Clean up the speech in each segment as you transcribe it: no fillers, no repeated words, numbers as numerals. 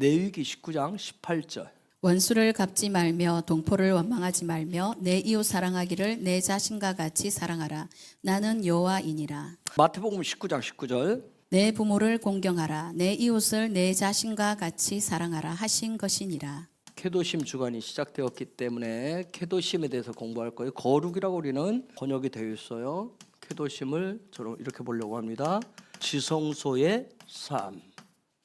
레위기 19장 18절. 원수를 갚지 말며 동포를 원망하지 말며 내 이웃 사랑하기를 내 자신과 같이 사랑하라. 나는 여호와이니라. 마태복음 19장 19절. 내 부모를 공경하라. 내 이웃을 내 자신과 같이 사랑하라 하신 것이니라. 케도심 주간이 시작되었기 때문에 케도심에 대해서 공부할 거예요. 거룩이라고 우리는 번역이 되어 있어요. 케도심을 저는 이렇게 보려고 합니다. 지성소의 삶.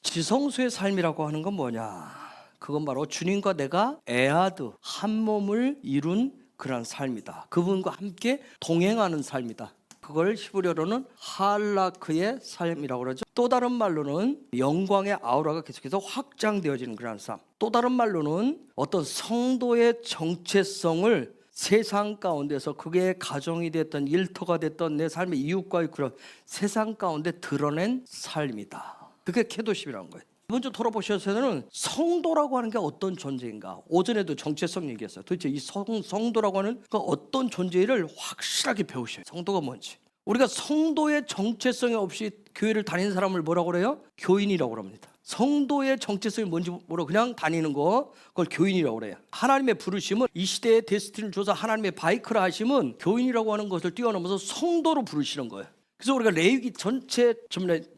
지성소의 삶이라고 하는 건 뭐냐? 그건 바로 주님과 내가 에아드 한 몸을 이룬 그런 삶이다. 그분과 함께 동행하는 삶이다. 그걸 히브리어로는 할라크의 삶이라고 그러죠. 또 다른 말로는 영광의 아우라가 계속해서 확장되어지는 그런 삶. 또 다른 말로는 어떤 성도의 정체성을 세상 가운데서 그게 가정이 됐던 일터가 됐던 내 삶의 이웃과의 그런 세상 가운데 드러낸 삶이다. 그게 케도심이라는 거예요. 이번 주 돌아보셔서는 성도라고 하는 게 어떤 존재인가. 오전에도 정체성 얘기했어요. 도대체 이 성도라고 하는 그 어떤 존재를 확실하게 배우셔요. 성도가 뭔지. 우리가 성도의 정체성이 없이 교회를 다니는 사람을 뭐라고 그래요? 교인이라고 합니다. 성도의 정체성이 뭔지 모르고 그냥 다니는 거, 그걸 교인이라고 그래요. 하나님의 부르심은 이 시대의 데스티니 조사 하나님의 바이크라 하심은 교인이라고 하는 것을 뛰어넘어서 성도로 부르시는 거예요. 그래서 우리가 레위기 전체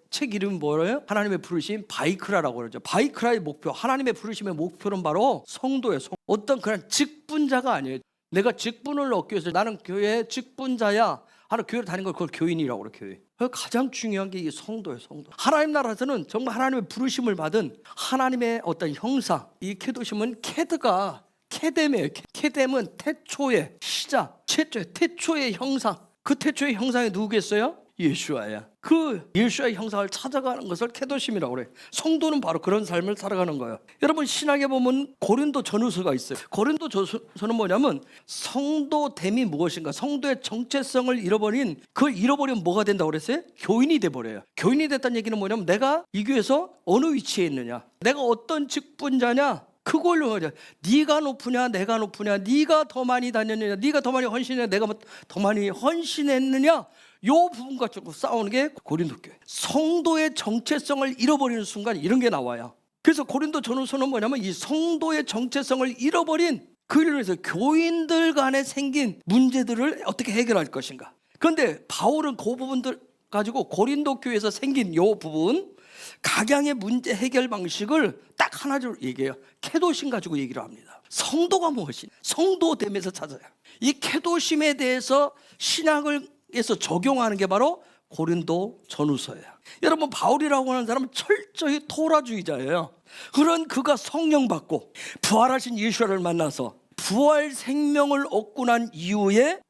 책 이름이 뭐예요? 하나님의 부르심 바이크라라고 그러죠. 바이크라의 목표, 하나님의 부르심의 목표는 바로 성도예요. 어떤 그런 직분자가 아니에요. 내가 직분을 얻기 위해서 나는 교회의 직분자야 하는 교회를 다니는 걸 그걸 교인이라고 그래요. 교회. 가장 중요한 게 이 성도예요. 성도. 하나님 나라에서는 정말 하나님의 부르심을 받은 하나님의 어떤 형상. 이 케도심은 케드가 케뎀이에요. 케뎀은 태초의 시작, 태초의 형상. 그 태초의 형상이 누구겠어요? 예수아야. 그 예수아의 형상을 찾아가는 것을 케도심이라고 그래요. 성도는 바로 그런 삶을 살아가는 거예요. 여러분 신학에 보면 고린도 전후서가 있어요. 고린도 전후서는 뭐냐면 성도됨이 무엇인가, 성도의 정체성을 잃어버린, 그걸 잃어버리면 뭐가 된다고 그랬어요? 교인이 돼버려요. 교인이 됐다는 얘기는 뭐냐면 내가 이 교회에서 어느 위치에 있느냐, 내가 어떤 직분자냐, 그걸로 말이야. 네가 높으냐 내가 높으냐, 네가 더 많이 다녔느냐 네가 더 많이 헌신했느냐 내가 더 많이 헌신했느냐, 요 부분 가지고 싸우는 게 고린도 교회. 성도의 정체성을 잃어버리는 순간 이런 게 나와요. 그래서 고린도 전후서는 뭐냐면 이 성도의 정체성을 잃어버린 그를 위해서 교인들 간에 생긴 문제들을 어떻게 해결할 것인가. 그런데 바울은 그 부분들 가지고 고린도 교회에서 생긴 요 부분 각양의 문제 해결 방식을 딱 하나로 얘기해요. 케도심 가지고 얘기를 합니다. 성도가 무엇이냐, 성도됨에서 찾아요. 이 케도심에 대해서 신학에서 적용하는 게 바로 고린도 전후서예요. 여러분 바울이라고 하는 사람은 철저히 토라주의자예요. 그런 그가 성령 받고 부활하신 예수를 만나서 부활 생명을 얻고 난 이후에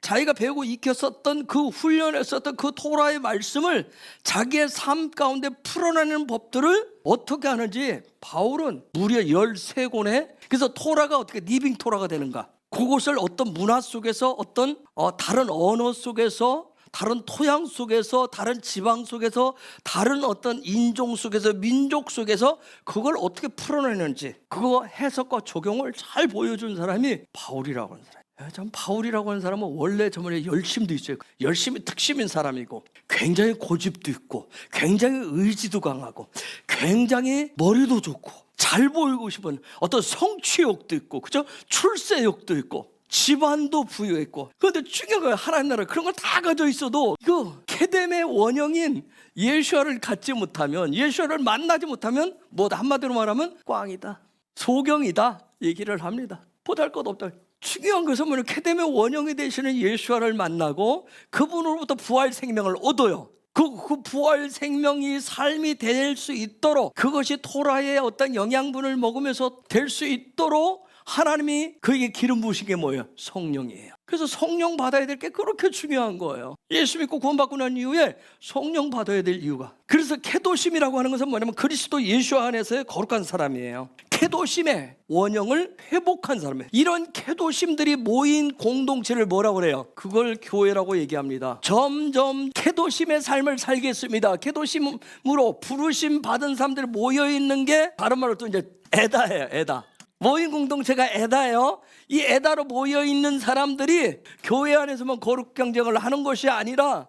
자기가 배우고 익혔었던 그 훈련했었던 그 토라의 말씀을 자기의 삶 가운데 풀어내는 법들을 어떻게 하는지 바울은 무려 13권에, 그래서 토라가 어떻게 리빙 토라가 되는가, 그것을 어떤 문화 속에서 어떤 다른 언어 속에서 다른 토양 속에서 다른 지방 속에서 다른 어떤 인종 속에서 민족 속에서 그걸 어떻게 풀어내는지 그거 해석과 적용을 잘 보여준 사람이 바울이라고 하는 사람이에요. 참 바울이라고 하는 사람은 원래 저번에 열심도 있어요. 열심이 특심인 사람이고 굉장히 고집도 있고 굉장히 의지도 강하고 굉장히 머리도 좋고 잘 보이고 싶은 어떤 성취욕도 있고, 그죠? 출세욕도 있고 집안도 부유했고. 그런데 중요한 거예요. 하나님 나라 그런 걸 다 가져 있어도 이거 케뎀의 원형인 예수아를 갖지 못하면, 예수아를 만나지 못하면 뭐 한마디로 말하면 꽝이다, 소경이다 얘기를 합니다. 보잘것없다. 중요한 것은 뭐냐면 케뎀의 원형이 되시는 예수아를 만나고 그분으로부터 부활 생명을 얻어요. 그 부활 생명이 삶이 될 수 있도록, 그것이 토라의 어떤 영양분을 먹으면서 될 수 있도록 하나님이 그에게 기름 부으신 게 뭐예요? 성령이에요. 그래서 성령 받아야 될 게 그렇게 중요한 거예요. 예수 믿고 구원받고 난 이후에 성령 받아야 될 이유가. 그래서 케도심이라고 하는 것은 뭐냐면 그리스도 예수 안에서의 거룩한 사람이에요. 케도심의 원형을 회복한 사람이에요. 이런 케도심들이 모인 공동체를 뭐라고 그래요? 그걸 교회라고 얘기합니다. 점점 케도심의 삶을 살겠습니다. 케도심으로 부르심 받은 사람들이 모여있는 게 다른 말로 또 이제 에다예요. 에다. 모인 공동체가 에다예요. 이 에다로 모여있는 사람들이 교회 안에서만 거룩 경쟁을 하는 것이 아니라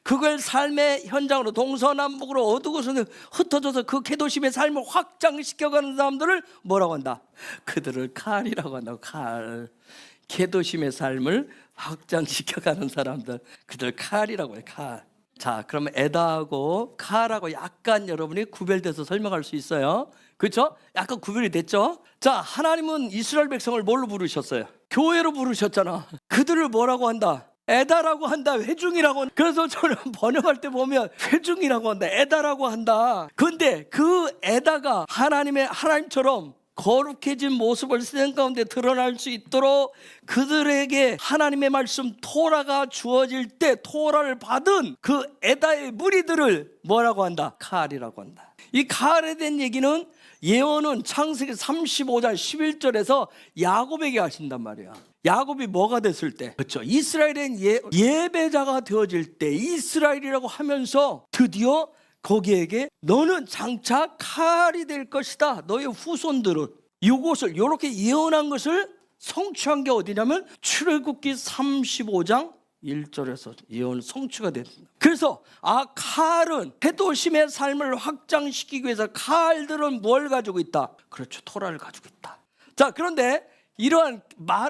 그걸 삶의 현장으로 동서남북으로 어두고서 흩어져서 그 계도심의 삶을 확장시켜가는 사람들을 뭐라고 한다? 그들을 칼이라고 한다고. 칼. 계도심의 삶을 확장시켜가는 사람들, 그들 칼이라고 해요. 칼. 자, 그러면 에다하고 칼하고 약간 여러분이 구별돼서 설명할 수 있어요. 그렇죠? 약간 구별이 됐죠? 자, 하나님은 이스라엘 백성을 뭘로 부르셨어요? 교회로 부르셨잖아. 그들을 뭐라고 한다? 에다라고 한다. 회중이라고. 그래서 저는 번역할 때 보면 회중이라고 한다, 에다라고 한다. 근데 그 에다가 하나님처럼 거룩해진 모습을 세상 가운데 드러날 수 있도록 그들에게 하나님의 말씀 토라가 주어질 때 토라를 받은 그 에다의 무리들을 뭐라고 한다? 칼이라고 한다. 이 칼에 대한 얘기는 예언은 창세기 35장 11절에서 야곱에게 하신단 말이야. 야곱이 뭐가 됐을 때, 그렇죠? 이스라엘은 예배자가 되어질 때, 이스라엘이라고 하면서 드디어 거기에게 너는 장차 칼이 될 것이다. 너의 후손들은 이것을 이렇게 예언한 것을 성취한 게 어디냐면 출애굽기 35장 1절에서 예언 성취가 됐습니다. 그래서 칼은 계도심의 삶을 확장시키기 위해서 칼들은 뭘 가지고 있다? 그렇죠, 토라를 가지고 있다. 자, 그런데 이러한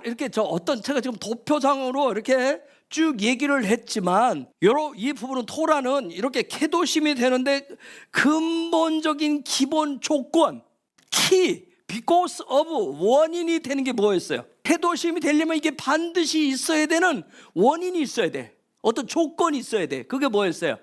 이렇게 제가 지금 도표상으로 이렇게 쭉 얘기를 했지만 이 부분은 토라는 이렇게 계도심이 되는데 근본적인 기본 조건, because of 원인이 되는 게 뭐였어요? 계도심이 되려면 이게 반드시 있어야 되는 원인이 있어야 돼. 어떤 조건이 있어야 돼. 그게 뭐였어요?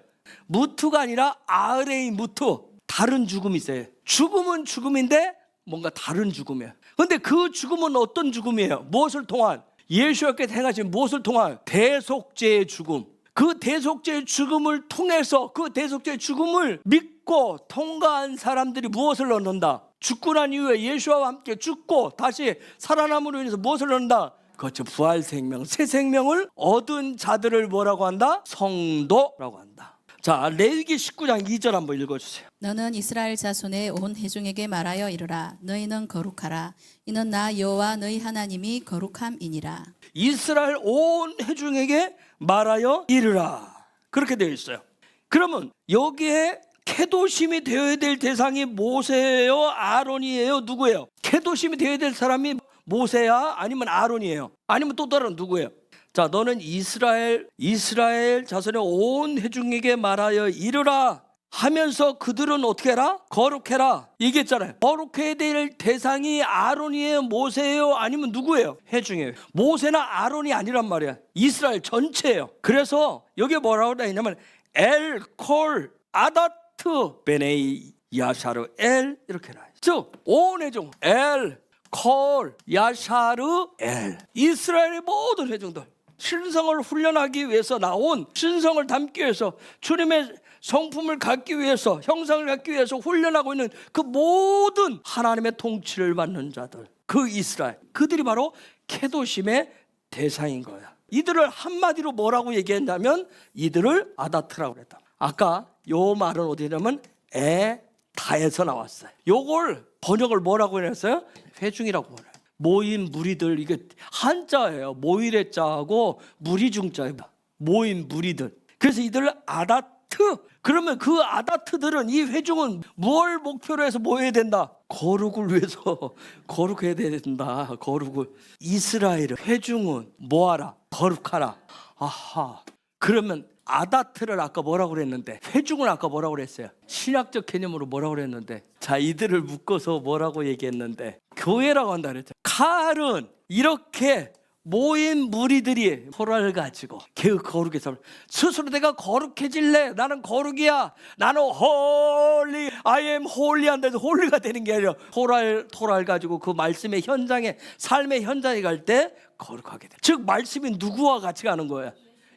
무트가 아니라 아르의 무트, 다른 죽음이 있어요. 죽음은 죽음인데 뭔가 다른 죽음이에요. 근데 그 죽음은 어떤 죽음이에요? 무엇을 통한? 예수님께서 행하신 무엇을 통한? 대속죄의 죽음. 그 대속죄의 죽음을 통해서 그 대속죄의 죽음을 믿고 통과한 사람들이 무엇을 얻는다? 죽고 난 이후에 예수와 함께 죽고 다시 살아남으로 인해서 무엇을 얻는다? 그렇죠, 부활 생명, 새 생명을 얻은 자들을 뭐라고 한다? 성도라고 한다. 자, 레위기 19장 2절 한번 읽어주세요. 너는 이스라엘 자손의 온 회중에게 말하여 이르라. 너희는 거룩하라. 이는 나 여호와 너희 하나님이 거룩함이니라. 이스라엘 온 회중에게 말하여 이르라. 그렇게 되어 있어요. 그러면 여기에 계도심이 되어야 될 대상이 모세예요, 아론이에요, 누구예요? 계도심이 되어야 될 사람이 모세야, 아니면 아론이에요, 아니면 또 다른 누구예요? 자, 너는 이스라엘 자손의 온 회중에게 말하여 이르라 하면서 그들은 어떻게 해라? 거룩해라 얘기했잖아요. 거룩해야 될 대상이 아론이에요, 모세예요, 아니면 누구예요? 회중이에요. 모세나 아론이 아니란 말이야. 이스라엘 전체예요. 그래서 여기에 뭐라고 되냐면 엘콜 아다트 베네이 야샤르 엘 이렇게 나와요. 즉 온 회중 엘콜 야샤르 엘, 이스라엘의 모든 회중들, 신성을 훈련하기 위해서 나온, 신성을 담기 위해서 주님의 성품을 갖기 위해서, 형상을 갖기 위해서 훈련하고 있는 그 모든 하나님의 통치를 받는 자들, 그 이스라엘, 그들이 바로 계도심의 대상인 거야. 이들을 한마디로 뭐라고 얘기했냐면 이들을 아다트라고 그랬다. 아까 요 말은 어디냐면 에다에서 나왔어요. 요걸 번역을 뭐라고 했어요? 회중이라고 해요. 모인 무리들, 이게 한자예요. 모일의 자하고 무리중자예요. 모인 무리들. 그래서 이들 아다트. 그러면 그 아다트들은, 이 회중은 뭘 목표로 해서 모여야 된다? 거룩을 위해서 거룩해야 된다. 거룩을. 이스라엘 회중은 뭐하라? 거룩하라. 아하. 그러면 아다트를 아까 뭐라고 그랬는데, 회중은 아까 뭐라고 그랬어요? 신학적 개념으로 뭐라고 그랬는데, 자, 이들을 묶어서 뭐라고 얘기했는데 교회라고 한다 그랬죠. 칼은 이렇게 모인 무리들이 토라를 가지고 그 거룩의 삶을, 스스로 내가 거룩해질래, 나는 거룩이야, 나는 홀리, I am holy 한다해서 홀리가 되는 게 아니라 토라를 가지고 그 말씀의 현장에, 삶의 현장에 갈 때 거룩하게 돼. 즉 말씀이 누구와 같이 가는 거야?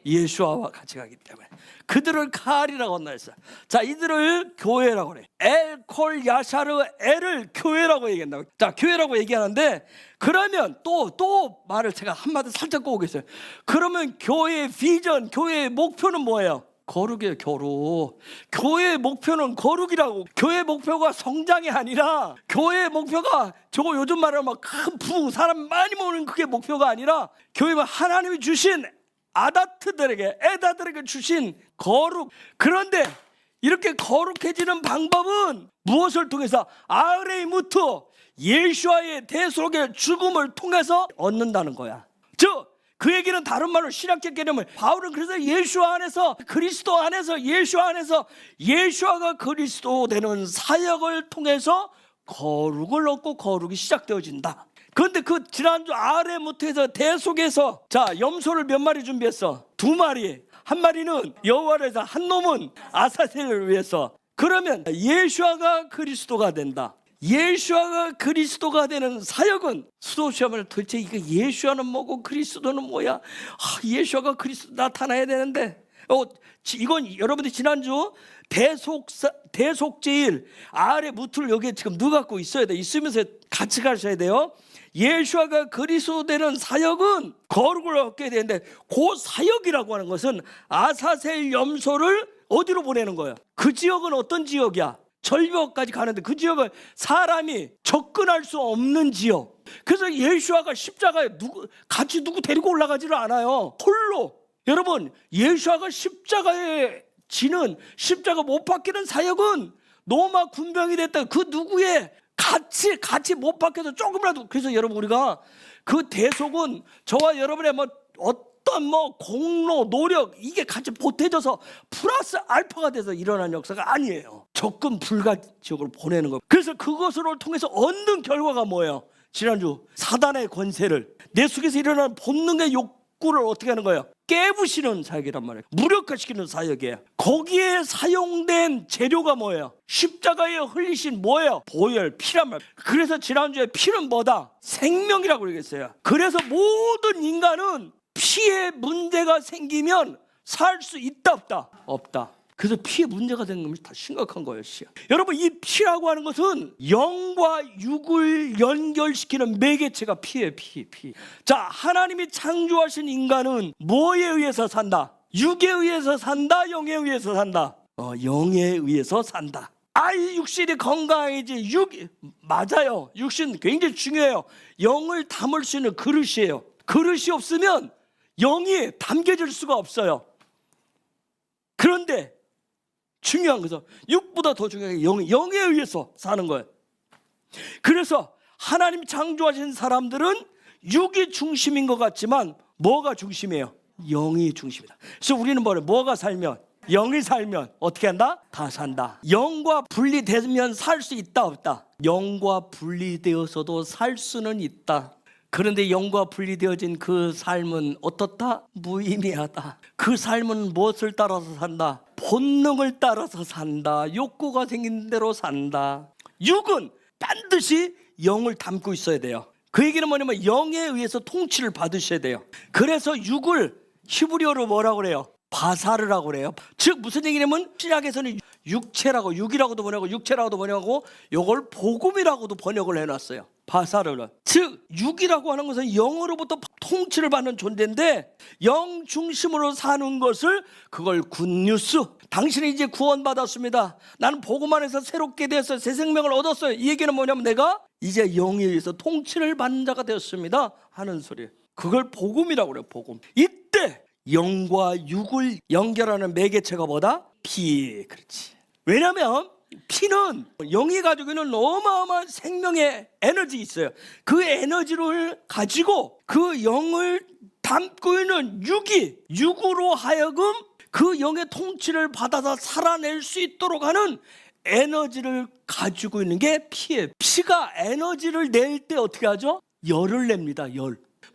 예수와 같이 가기 때문에 그들을 칼이라고 한다 했어요. 자, 이들을 교회라고 그래. 엘콜 야샤르 엘을 교회라고 얘기한다. 자, 교회라고 얘기하는데, 그러면 또 말을 제가 한마디 살짝 꼬우겠어요. 그러면 교회의 비전, 교회의 목표는 뭐예요? 거룩이에요. 거룩. 교회의 목표는 거룩이라고. 교회의 목표가 성장이 아니라, 교회의 목표가 저거 요즘 말하면 막 큰 사람 많이 모으는 그게 목표가 아니라, 교회는 하나님이 주신 아다트들에게, 에다들에게 주신 거룩. 그런데 이렇게 거룩해지는 방법은 무엇을 통해서? 아흐레이무트, 예수와의 대속의 죽음을 통해서 얻는다는 거야. 즉 그 얘기는 다른 말로 신학적 개념을, 바울은 그래서 예수와 안에서, 그리스도 안에서, 예수와 안에서 예수와가 그리스도 되는 사역을 통해서 거룩을 얻고 거룩이 시작되어진다. 그런데 그 지난주 아흐레이무트에서 대속에서, 자, 염소를 몇 마리 준비했어? 2마리. 한 마리는 여호와를 위해서, 한 놈은 아사셀을 위해서. 그러면 예수와가 그리스도가 된다. 예수와가 그리스도가 되는 사역은, 수도시험을 도대체 이거 예수와는 뭐고 그리스도는 뭐야? 예수와가 그리스도 나타나야 되는데, 이건 여러분들이 지난주 대속제일 아흐레이무트를 여기에 지금 넣어 갖고 있어야 돼. 있으면서 같이 가셔야 돼요. 예수와가 그리스도 되는 사역은 거룩을 얻게 되는데, 그 사역이라고 하는 것은 아사셀 염소를 어디로 보내는 거예요? 그 지역은 어떤 지역이야? 절벽까지 가는데 그 지역은 사람이 접근할 수 없는 지역. 그래서 예수와가 십자가에 같이 누구 데리고 올라가지를 않아요. 홀로. 여러분, 예수와가 십자가에 지는, 십자가 못 박히는 사역은 로마 군병이 됐다. 그 누구의 같이 못 박혀서 조금이라도. 그래서 여러분, 우리가 그 대속은 저와 여러분의 어떤 공로, 노력, 이게 같이 보태져서 플러스 알파가 돼서 일어난 역사가 아니에요. 접근 불가 지역으로 보내는 거예요. 그래서 그것을 통해서 얻는 결과가 뭐예요? 지난주 사단의 권세를, 내 속에서 일어나는 본능의 욕구를 어떻게 하는 거예요? 깨부시는 사역이란 말이에요. 무력화시키는 사역이에요. 거기에 사용된 재료가 뭐예요? 십자가에 흘리신 뭐예요? 보혈, 피란 말이에요. 그래서 지난주에 피는 뭐다? 생명이라고 그러겠어요. 그래서 모든 인간은 피에 문제가 생기면 살 수 있다, 없다? 없다. 그래서 피에 문제가 생기는 것이 다 심각한 거예요. 여러분, 이 피라고 하는 것은 영과 육을 연결시키는 매개체가 피예요. 피. 자, 하나님이 창조하신 인간은 뭐에 의해서 산다? 육에 의해서 산다? 영에 의해서 산다? 영에 의해서 산다. 이 육신이 건강해지. 맞아요. 육신 굉장히 중요해요. 영을 담을 수 있는 그릇이에요. 그릇이 없으면 영이 담겨질 수가 없어요. 그런데 중요한 것은 육보다 더 중요한 게 영에 의해서 사는 거예요. 그래서 하나님 창조하신 사람들은 육이 중심인 것 같지만 뭐가 중심이에요? 영이 중심이다. 그래서 우리는 뭐가 살면? 영이 살면 어떻게 한다? 다 산다. 영과 분리되면 살 수 있다, 없다? 영과 분리되어서도 살 수는 있다. 그런데 영과 분리되어진 그 삶은 어떻다? 무의미하다. 그 삶은 무엇을 따라서 산다? 본능을 따라서 산다. 욕구가 생긴 대로 산다. 육은 반드시 영을 담고 있어야 돼요. 그 얘기는 뭐냐면 영에 의해서 통치를 받으셔야 돼요. 그래서 육을 히브리어로 뭐라고 그래요? 바사르라고 그래요. 즉 무슨 얘기냐면 신약에서는 육체라고, 육이라고도 번역하고 육체라고도 번역하고 요걸 복음이라고도 번역을 해놨어요. 바사르는. 즉 육이라고 하는 것은 영으로부터 통치를 받는 존재인데, 영 중심으로 사는 것을, 그걸 굿뉴스, 당신이 이제 구원받았습니다, 나는 복음 안에서 새롭게 되어서 새 생명을 얻었어요, 이 얘기는 뭐냐면 내가 이제 영에 의해서 통치를 받는 자가 되었습니다 하는 소리예요. 그걸 복음이라고 그래요. 복음. 이때 영과 육을 연결하는 매개체가 뭐다? 피. 그렇지. 왜냐하면 피는 영이 가지고 있는 어마어마한 생명의 에너지 있어요. 그 에너지를 가지고 그 영을 담고 있는 육으로 하여금 그 영의 통치를 받아서 살아낼 수 있도록 하는 에너지를 가지고 있는 게 피예요. 피가 에너지를 낼 때 어떻게 하죠? 열을 냅니다.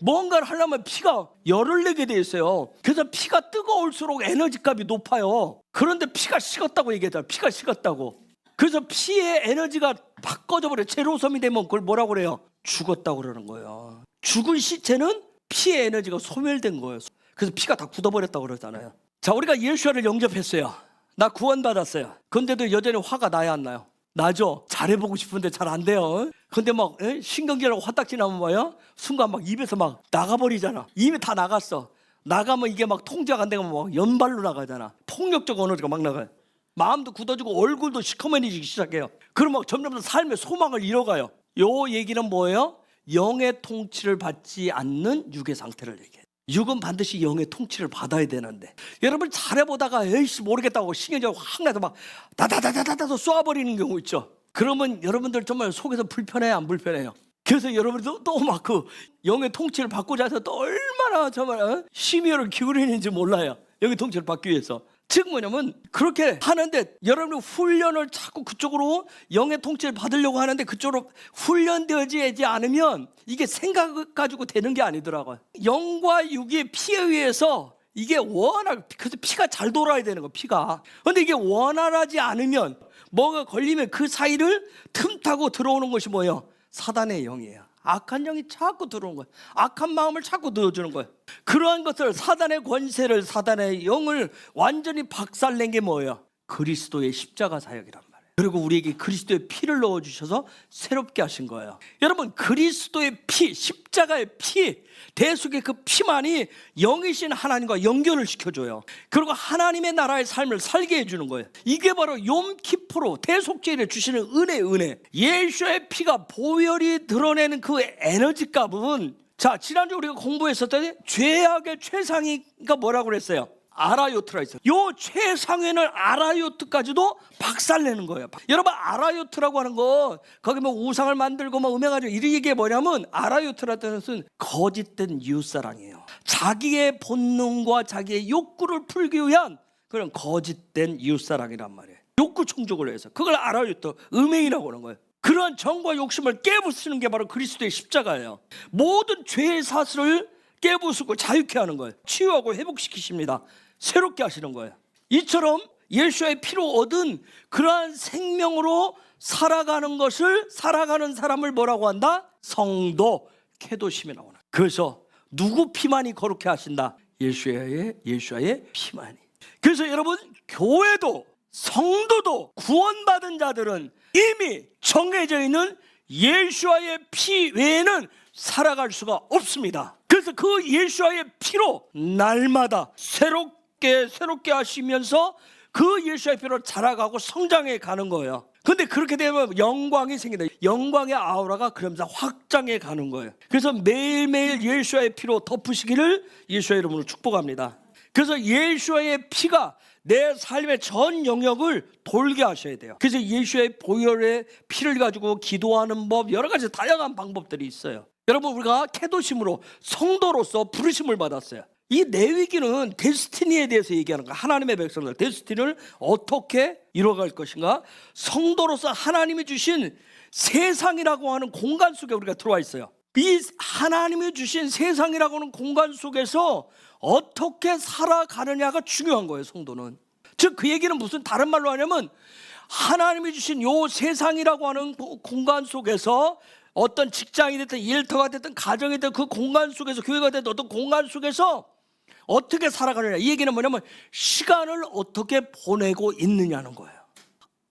뭔가를 하려면 피가 열을 내게 돼 있어요. 그래서 피가 뜨거울수록 에너지 값이 높아요. 그런데 피가 식었다고 얘기하잖아요. 피가 식었다고. 그래서 피의 에너지가 바꿔져 버려. 제로섬이 되면 그걸 뭐라고 그래요? 죽었다고 그러는 거예요. 죽은 시체는 피의 에너지가 소멸된 거예요. 그래서 피가 다 굳어버렸다고 그러잖아요. 자, 우리가 예수와를 영접했어요. 나 구원받았어요. 근데도 여전히 화가 나야 안 나요? 나죠. 잘해보고 싶은데 잘 안 돼요. 근데 막 신경질하고 화딱지 나면 뭐예요? 순간 막 입에서 막 나가버리잖아. 이미 다 나갔어. 나가면 이게 막 통제가 안 되면 막 연발로 나가잖아. 폭력적 에너지가 막 나가요. 마음도 굳어지고 얼굴도 시커매지기 시작해요. 그럼 막 점점 더 삶의 소망을 잃어가요. 요 얘기는 뭐예요? 영의 통치를 받지 않는 육의 상태를 얘기해요. 육은 반드시 영의 통치를 받아야 되는데 여러분 잘해보다가 에이씨 모르겠다고 신경질 확 나서 막 다다다다다다 쏘아버리는 경우 있죠. 그러면 여러분들 정말 속에서 불편해요, 안 불편해요? 그래서 여러분들도 또 막 그 영의 통치를 받고자 해서 또 얼마나 정말 심혈을 기울이는지 몰라요. 영의 통치를 받기 위해서. 즉 뭐냐면 그렇게 하는데 여러분이 훈련을 자꾸 그쪽으로 영의 통치를 받으려고 하는데 그쪽으로 훈련되어지지 않으면 이게 생각 가지고 되는 게 아니더라고요. 영과 육이 피에 의해서 이게 원활, 그래서 피가 잘 돌아야 되는 거, 피가. 근데 이게 원활하지 않으면 뭐가 걸리면 그 사이를 틈타고 들어오는 것이 뭐예요? 사단의 영이에요. 악한 영이 자꾸 들어오는 거예요. 악한 마음을 자꾸 넣어주는 거예요. 그러한 것을 사단의 권세를, 사단의 영을 완전히 박살낸 게 뭐예요? 그리스도의 십자가 사역이란 말이에요. 그리고 우리에게 그리스도의 피를 넣어주셔서 새롭게 하신 거예요. 여러분, 그리스도의 피, 십자가의 피, 대속의 그 피만이 영이신 하나님과 연결을 시켜줘요. 그리고 하나님의 나라의 삶을 살게 해주는 거예요. 이게 바로 욤키프로 대속죄를 주시는 은혜. 예수의 피가 보혈이 드러내는 그 에너지 값은, 자, 지난주 우리가 공부했었더니 죄악의 최상위가 뭐라고 그랬어요? 아라요트라 있어요. 요 최상위는 아라요트까지도 박살내는 거예요. 여러분, 아라요트라고 하는 거 거기 뭐 우상을 만들고 뭐 음행하죠, 이게 뭐냐면 아라요트라는 것은 거짓된 이웃사랑이에요. 자기의 본능과 자기의 욕구를 풀기 위한 그런 거짓된 이웃사랑이란 말이에요. 욕구 충족을 위해서. 그걸 아라요트, 음행이라고 하는 거예요. 그러한 정과 욕심을 깨부수는 게 바로 그리스도의 십자가예요. 모든 죄의 사슬을 깨부수고 자유케 하는 거예요. 치유하고 회복시키십니다. 새롭게 하시는 거예요. 이처럼 예수의 피로 얻은 그러한 생명으로 살아가는 사람을 뭐라고 한다? 성도, 케도심이라고 한다. 그래서 누구 피만이 거룩해 하신다? 예수의 피만이. 그래서 여러분, 교회도 성도도 구원받은 자들은 이미 정해져 있는 예수의 피 외에는 살아갈 수가 없습니다. 그래서 그 예수의 피로 날마다 새롭게 하시면서 그 예수의 피로 자라가고 성장해 가는 거예요. 근데 그렇게 되면 영광이 생긴다. 영광의 아우라가 그러면서 확장해 가는 거예요. 그래서 매일매일 예수의 피로 덮으시기를 예수의 이름으로 축복합니다. 그래서 예수의 피가 내 삶의 전 영역을 돌게 하셔야 돼요. 그래서 예수의 보혈의 피를 가지고 기도하는 법, 여러 가지 다양한 방법들이 있어요. 여러분, 우리가 케도심으로 성도로서 부르심을 받았어요. 이 레위기는 데스티니에 대해서 얘기하는 거야. 하나님의 백성들 데스티니를 어떻게 이뤄갈 것인가. 성도로서 하나님이 주신 세상이라고 하는 공간 속에 우리가 들어와 있어요. 이 하나님이 주신 세상이라고 하는 공간 속에서 어떻게 살아가느냐가 중요한 거예요. 성도는. 즉 그 얘기는 무슨 다른 말로 하냐면 하나님이 주신 요 세상이라고 하는 공간 속에서 어떤 직장이 됐든 일터가 됐든 가정이 됐든 그 공간 속에서, 교회가 됐든 어떤 공간 속에서 어떻게 살아가느냐. 이 얘기는 뭐냐면 시간을 어떻게 보내고 있느냐는 거예요.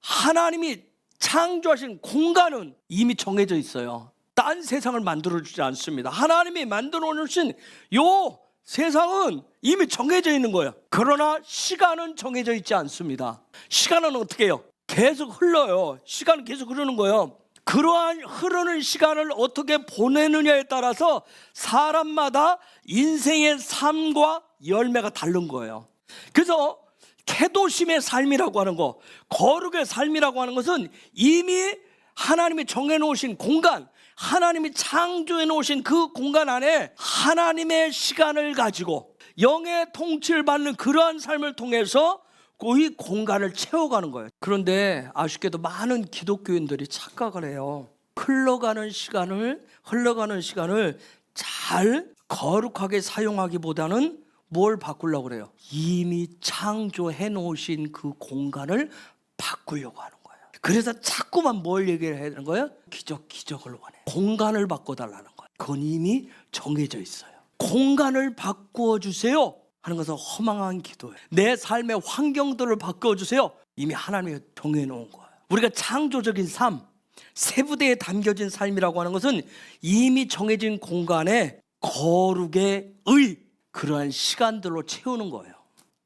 하나님이 창조하신 공간은 이미 정해져 있어요. 딴 세상을 만들어주지 않습니다. 하나님이 만들어 놓으신 요 세상은 이미 정해져 있는 거예요. 그러나 시간은 정해져 있지 않습니다. 시간은 어떻게 해요? 계속 흘러요. 시간은 계속 흐르는 거예요. 그러한 흐르는 시간을 어떻게 보내느냐에 따라서 사람마다 인생의 삶과 열매가 다른 거예요. 그래서 케도심의 삶이라고 하는 거, 거룩의 삶이라고 하는 것은 이미 하나님이 정해놓으신 공간, 하나님이 창조해 놓으신 그 공간 안에 하나님의 시간을 가지고 영의 통치를 받는 그러한 삶을 통해서 이 공간을 채워가는 거예요. 그런데 아쉽게도 많은 기독교인들이 착각을 해요. 흘러가는 시간을 잘 거룩하게 사용하기보다는 뭘 바꾸려고 그래요? 이미 창조해 놓으신 그 공간을 바꾸려고 하는 거예요. 그래서 자꾸만 뭘 얘기를 해야 되는 거예요? 기적을 원해. 공간을 바꿔달라는 거예요. 그건 이미 정해져 있어요. 공간을 바꾸어주세요 하는 것은 허망한 기도예요. 내 삶의 환경들을 바꿔주세요. 이미 하나님이 정해놓은 거예요. 우리가 창조적인 삶, 세부대에 담겨진 삶이라고 하는 것은 이미 정해진 공간에 거룩의 그러한 시간들로 채우는 거예요.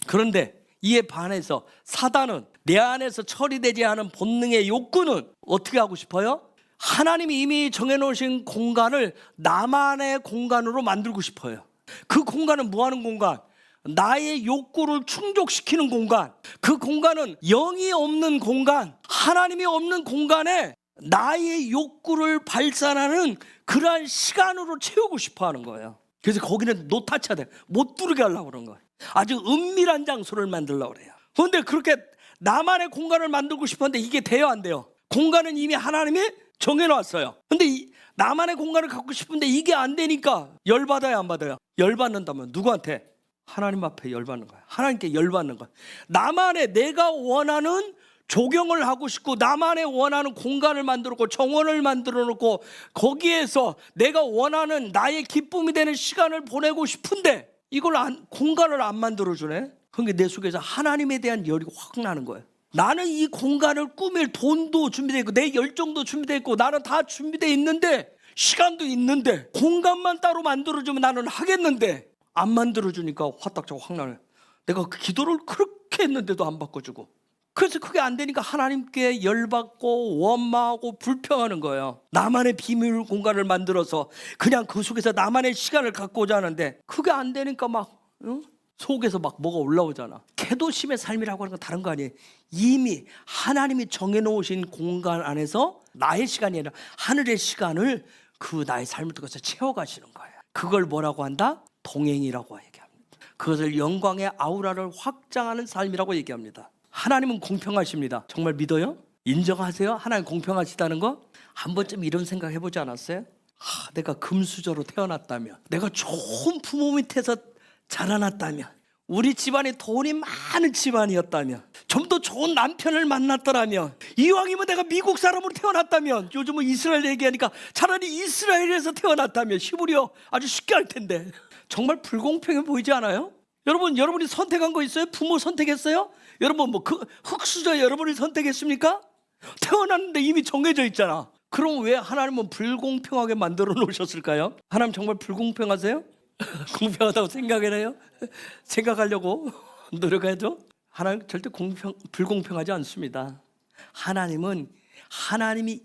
그런데 이에 반해서 사단은 내 안에서 처리되지 않은 본능의 욕구는 어떻게 하고 싶어요? 하나님이 이미 정해놓으신 공간을 나만의 공간으로 만들고 싶어요. 그 공간은 뭐 하는 공간? 나의 욕구를 충족시키는 공간. 그 공간은 영이 없는 공간, 하나님이 없는 공간에 나의 욕구를 발산하는 그러한 시간으로 채우고 싶어 하는 거예요. 그래서 거기는 노타치가 돼. 못 들게 하려고 그런 거예요. 아주 은밀한 장소를 만들려고 그래요. 그런데 그렇게 나만의 공간을 만들고 싶었는데 이게 돼요, 안 돼요? 공간은 이미 하나님이 정해놨어요. 근데 나만의 공간을 갖고 싶은데 이게 안 되니까 열받아요, 안 받아요? 열받는다면 누구한테? 하나님 앞에 열받는 거야. 하나님께 열받는 거야. 나만의 내가 원하는 조경을 하고 싶고 나만의 원하는 공간을 만들고 정원을 만들어 놓고 거기에서 내가 원하는 나의 기쁨이 되는 시간을 보내고 싶은데 이걸 공간을 안 만들어주네. 그러니까 내 속에서 하나님에 대한 열이 확 나는 거예요. 나는 이 공간을 꾸밀 돈도 준비되어 있고 내 열정도 준비되어 있고 나는 다 준비되어 있는데 시간도 있는데 공간만 따로 만들어주면 나는 하겠는데 안 만들어주니까 화딱지가 확 나네. 내가 그 기도를 그렇게 했는데도 안 바꿔주고. 그래서 그게 안 되니까 하나님께 열받고 원망하고 불평하는 거예요. 나만의 비밀 공간을 만들어서 그냥 그 속에서 나만의 시간을 갖고자 하는데 그게 안 되니까 막 속에서 막 뭐가 올라오잖아. 계도심의 삶이라고 하는 건 다른 거 아니에요. 이미 하나님이 정해놓으신 공간 안에서 나의 시간이 아니라 하늘의 시간을 그 나의 삶을 통해서 채워가시는 거예요. 그걸 뭐라고 한다? 동행이라고 얘기합니다. 그것을 영광의 아우라를 확장하는 삶이라고 얘기합니다. 하나님은 공평하십니다. 정말 믿어요? 인정하세요? 하나님 공평하시다는 거? 한 번쯤 이런 생각 해보지 않았어요? 내가 금수저로 태어났다면, 내가 좋은 부모 밑에서 자라났다면, 우리 집안이 돈이 많은 집안이었다면, 좀 더 좋은 남편을 만났더라면, 이왕이면 내가 미국 사람으로 태어났다면, 요즘은 이스라엘 얘기하니까 차라리 이스라엘에서 태어났다면 히브리어 아주 쉽게 할 텐데 정말 불공평해 보이지 않아요? 여러분이 선택한 거 있어요? 부모 선택했어요? 여러분 그 흙수저 여러분이 선택했습니까? 태어났는데 이미 정해져 있잖아. 그럼 왜 하나님은 불공평하게 만들어 놓으셨을까요? 하나님 정말 불공평하세요? 공평하다고 생각해요? 생각하려고 노력해도 하나님 절대 불공평하지 않습니다. 하나님이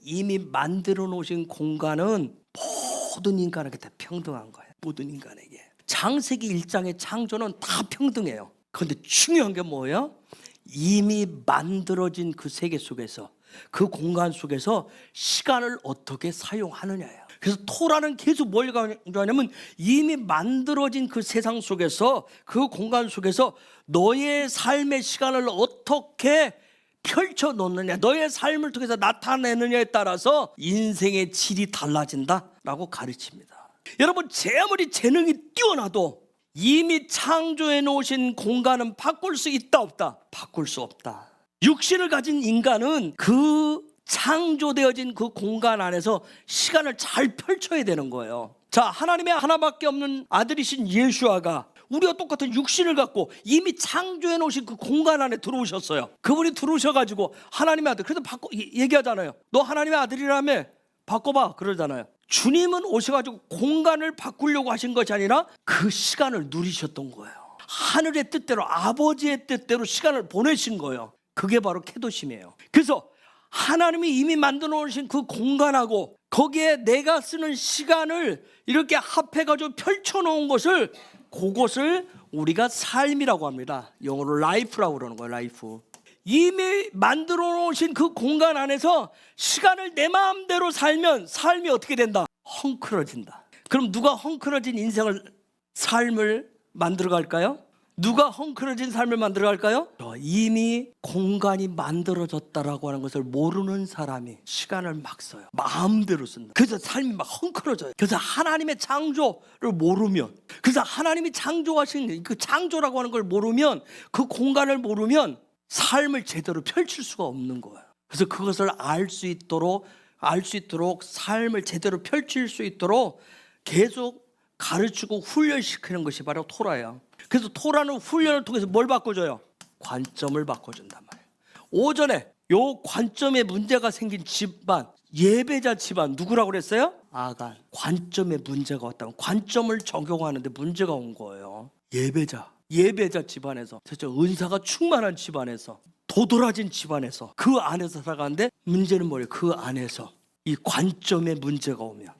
이미 만들어 놓으신 공간은 모든 인간에게 다 평등한 거예요. 모든 인간에게. 창세기 1장의 창조는 다 평등해요. 그런데 중요한 게 뭐예요? 이미 만들어진 그 세계 속에서 그 공간 속에서 시간을 어떻게 사용하느냐예요. 그래서 토라는 계속 뭘 강조하냐면 이미 만들어진 그 세상 속에서 그 공간 속에서 너의 삶의 시간을 어떻게 펼쳐놓느냐, 너의 삶을 통해서 나타내느냐에 따라서 인생의 질이 달라진다라고 가르칩니다. 여러분, 제 아무리 재능이 뛰어나도 이미 창조해 놓으신 공간은 바꿀 수 있다 없다? 바꿀 수 없다. 육신을 가진 인간은 그 창조되어진 그 공간 안에서 시간을 잘 펼쳐야 되는 거예요. 자, 하나님의 하나밖에 없는 아들이신 예수아가 우리와 똑같은 육신을 갖고 이미 창조해 놓으신 그 공간 안에 들어오셨어요. 그분이 들어오셔가지고 하나님의 아들, 그래서 얘기하잖아요. 너 하나님의 아들이라며 바꿔봐 그러잖아요. 주님은 오셔가지고 공간을 바꾸려고 하신 것이 아니라 그 시간을 누리셨던 거예요. 하늘의 뜻대로, 아버지의 뜻대로 시간을 보내신 거예요. 그게 바로 케도심이에요. 그래서 하나님이 이미 만들어 놓으신 그 공간하고 거기에 내가 쓰는 시간을 이렇게 합해가지고 펼쳐놓은 것을, 그것을 우리가 삶이라고 합니다. 영어로 라이프라고 그러는 거예요. 라이프. 이미 만들어 놓으신 그 공간 안에서 시간을 내 마음대로 살면 삶이 어떻게 된다? 헝클어진다. 그럼 누가 헝클어진 삶을 만들어 갈까요? 누가 헝클어진 삶을 만들어 갈까요? 이미 공간이 만들어졌다라고 하는 것을 모르는 사람이 시간을 막 써요. 마음대로 쓴다. 그래서 삶이 막 헝클어져요. 그래서 하나님의 창조를 모르면, 그래서 하나님이 창조하신 그 창조라고 하는 걸 모르면, 그 공간을 모르면 삶을 제대로 펼칠 수가 없는 거예요. 그래서 그것을 알 수 있도록 삶을 제대로 펼칠 수 있도록 계속 가르치고 훈련시키는 것이 바로 토라예요. 그래서 토라는 훈련을 통해서 뭘 바꿔줘요? 관점을 바꿔준단 말이에요. 오전에 요 관점에 문제가 생긴 집안, 예배자 집안 누구라고 그랬어요? 아간. 관점에 문제가 왔다면 관점을 적용하는데 문제가 온 거예요. 예배자 집안에서, 은사가 충만한 집안에서, 도드라진 집안에서, 그 안에서 살아가는데 문제는 뭐예요? 그 안에서 이 관점에 문제가 오면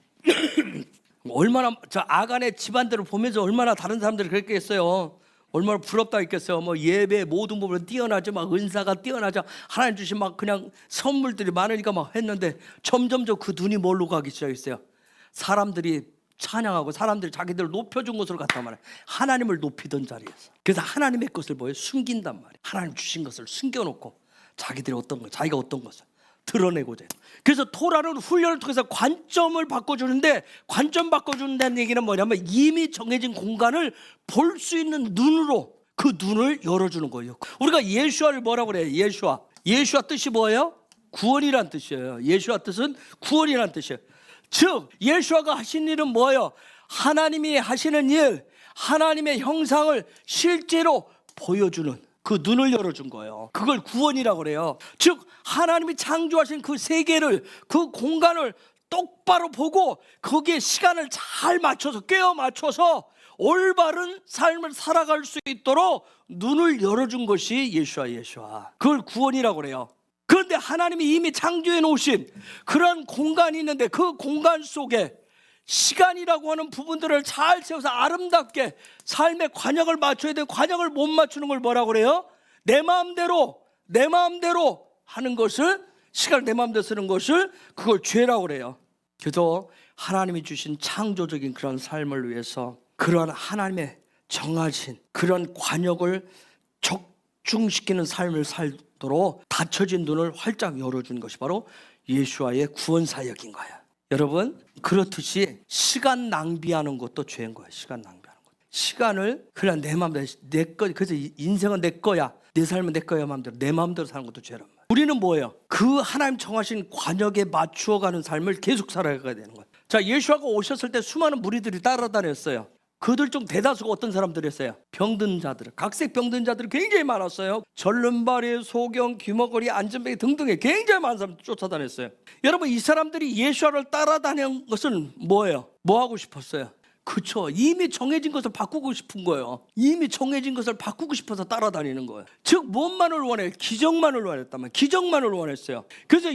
얼마나 저 아간의 집안들을 보면서 얼마나 다른 사람들이 그랬겠어요. 얼마나 부럽다 했겠어요. 뭐 예배 모든 부분은 뛰어나죠. 막 은사가 뛰어나죠. 하나님 주신 막 그냥 선물들이 많으니까 막 했는데 점점 그 눈이 뭘로 가기 시작했어요. 사람들이 찬양하고 사람들이 자기들을 높여준 곳으로 갔단 말이에요. 하나님을 높이던 자리에서. 그래서 하나님의 것을 뭐예요? 숨긴단 말이에요. 하나님 주신 것을 숨겨놓고 자기들이 어떤 것, 자기가 어떤 것을 드러내고자 해요. 그래서 토라는 훈련을 통해서 관점을 바꿔주는데, 관점 바꿔준다는 얘기는 뭐냐면 이미 정해진 공간을 볼 수 있는 눈으로 그 눈을 열어주는 거예요. 우리가 예수아를 뭐라고 그래요? 예수아 뜻이 뭐예요? 구원이란 뜻이에요. 예수아 뜻은 구원이란 뜻이에요. 즉 예수아가 하신 일은 뭐예요? 하나님이 하시는 일, 하나님의 형상을 실제로 보여주는 그 눈을 열어준 거예요. 그걸 구원이라고 그래요. 즉 하나님이 창조하신 그 세계를, 그 공간을 똑바로 보고 거기에 시간을 잘 맞춰서, 꿰어 맞춰서 올바른 삶을 살아갈 수 있도록 눈을 열어준 것이 예수아. 그걸 구원이라고 그래요. 그런데 하나님이 이미 창조해 놓으신 그런 공간이 있는데 그 공간 속에 시간이라고 하는 부분들을 잘 세워서 아름답게 삶의 관역을 맞춰야 돼. 관역을 못 맞추는 걸 뭐라고 그래요? 내 마음대로 하는 것을, 시간을 내 마음대로 쓰는 것을, 그걸 죄라고 그래요. 그래서 하나님이 주신 창조적인 그런 삶을 위해서 그런 하나님의 정하신 그런 관역을 적중시키는 삶을 살도록 닫혀진 눈을 활짝 열어주는 것이 바로 예수와의 구원 사역인 거예요. 여러분, 그렇듯이 시간 낭비하는 것도 죄인 거예요. 시간 낭비하는 것. 시간을 그냥 내 마음대로, 내 거. 그래서 인생은 내 거야, 내 삶은 내 거야 마음대로, 내 마음대로 사는 것도 죄란 말이에요. 우리는 뭐예요? 그 하나님 정하신 관역에 맞추어가는 삶을 계속 살아가야 되는 거예요. 자, 예수가 오셨을 때 수많은 무리들이 따라다녔어요. 그들 중 대다수가 어떤 사람들이었어요? 병든 자들, 각색 병든 자들이 굉장히 많았어요. 절름발이, 소경, 귀머거리, 안전뱅이 등등의 굉장히 많은 사람들 쫓아다녔어요. 여러분, 이 사람들이 예수를 따라다닌 것은 뭐예요? 뭐 하고 싶었어요? 그렇죠. 이미 정해진 것을 바꾸고 싶은 거예요. 이미 정해진 것을 바꾸고 싶어서 따라다니는 거예요. 즉 무엇만을 원해요? 기적만을 원했다면, 기적만을 원했어요. 그래서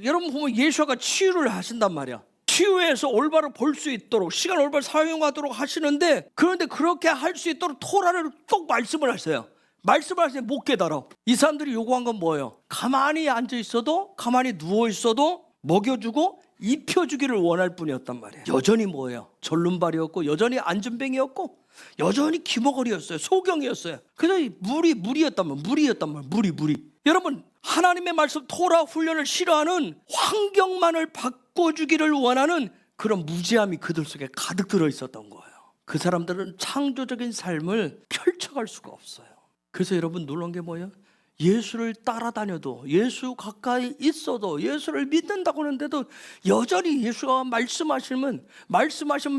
여러분 보면 예수가 치유를 하신단 말이야. 치유해서 올바로 볼 수 있도록, 시간 올바로 사용하도록 하시는데, 그런데 그렇게 할 수 있도록 토라를 꼭 말씀을 하세요. 말씀을 하시는데 못 깨달아. 이 사람들이 요구한 건 뭐예요? 가만히 앉아 있어도, 가만히 누워 있어도 먹여주고 입혀주기를 원할 뿐이었단 말이에요. 여전히 뭐예요? 절름발이었고, 여전히 안전뱅이였고, 여전히 기머거리였어요. 소경이었어요. 그래서 무리였단 말이에요. 무리. 여러분, 하나님의 말씀 토라 훈련을 싫어하는, 환경만을 바꿔주기를 원하는 그런 무지함이 그들 속에 가득 들어있었던 거예요. 그 사람들은 창조적인 삶을 펼쳐갈 수가 없어요. 그래서 여러분 놀라운 게 뭐예요? 예수를 따라다녀도, 예수 가까이 있어도, 예수를 믿는다고 하는데도 여전히 예수가 말씀하시면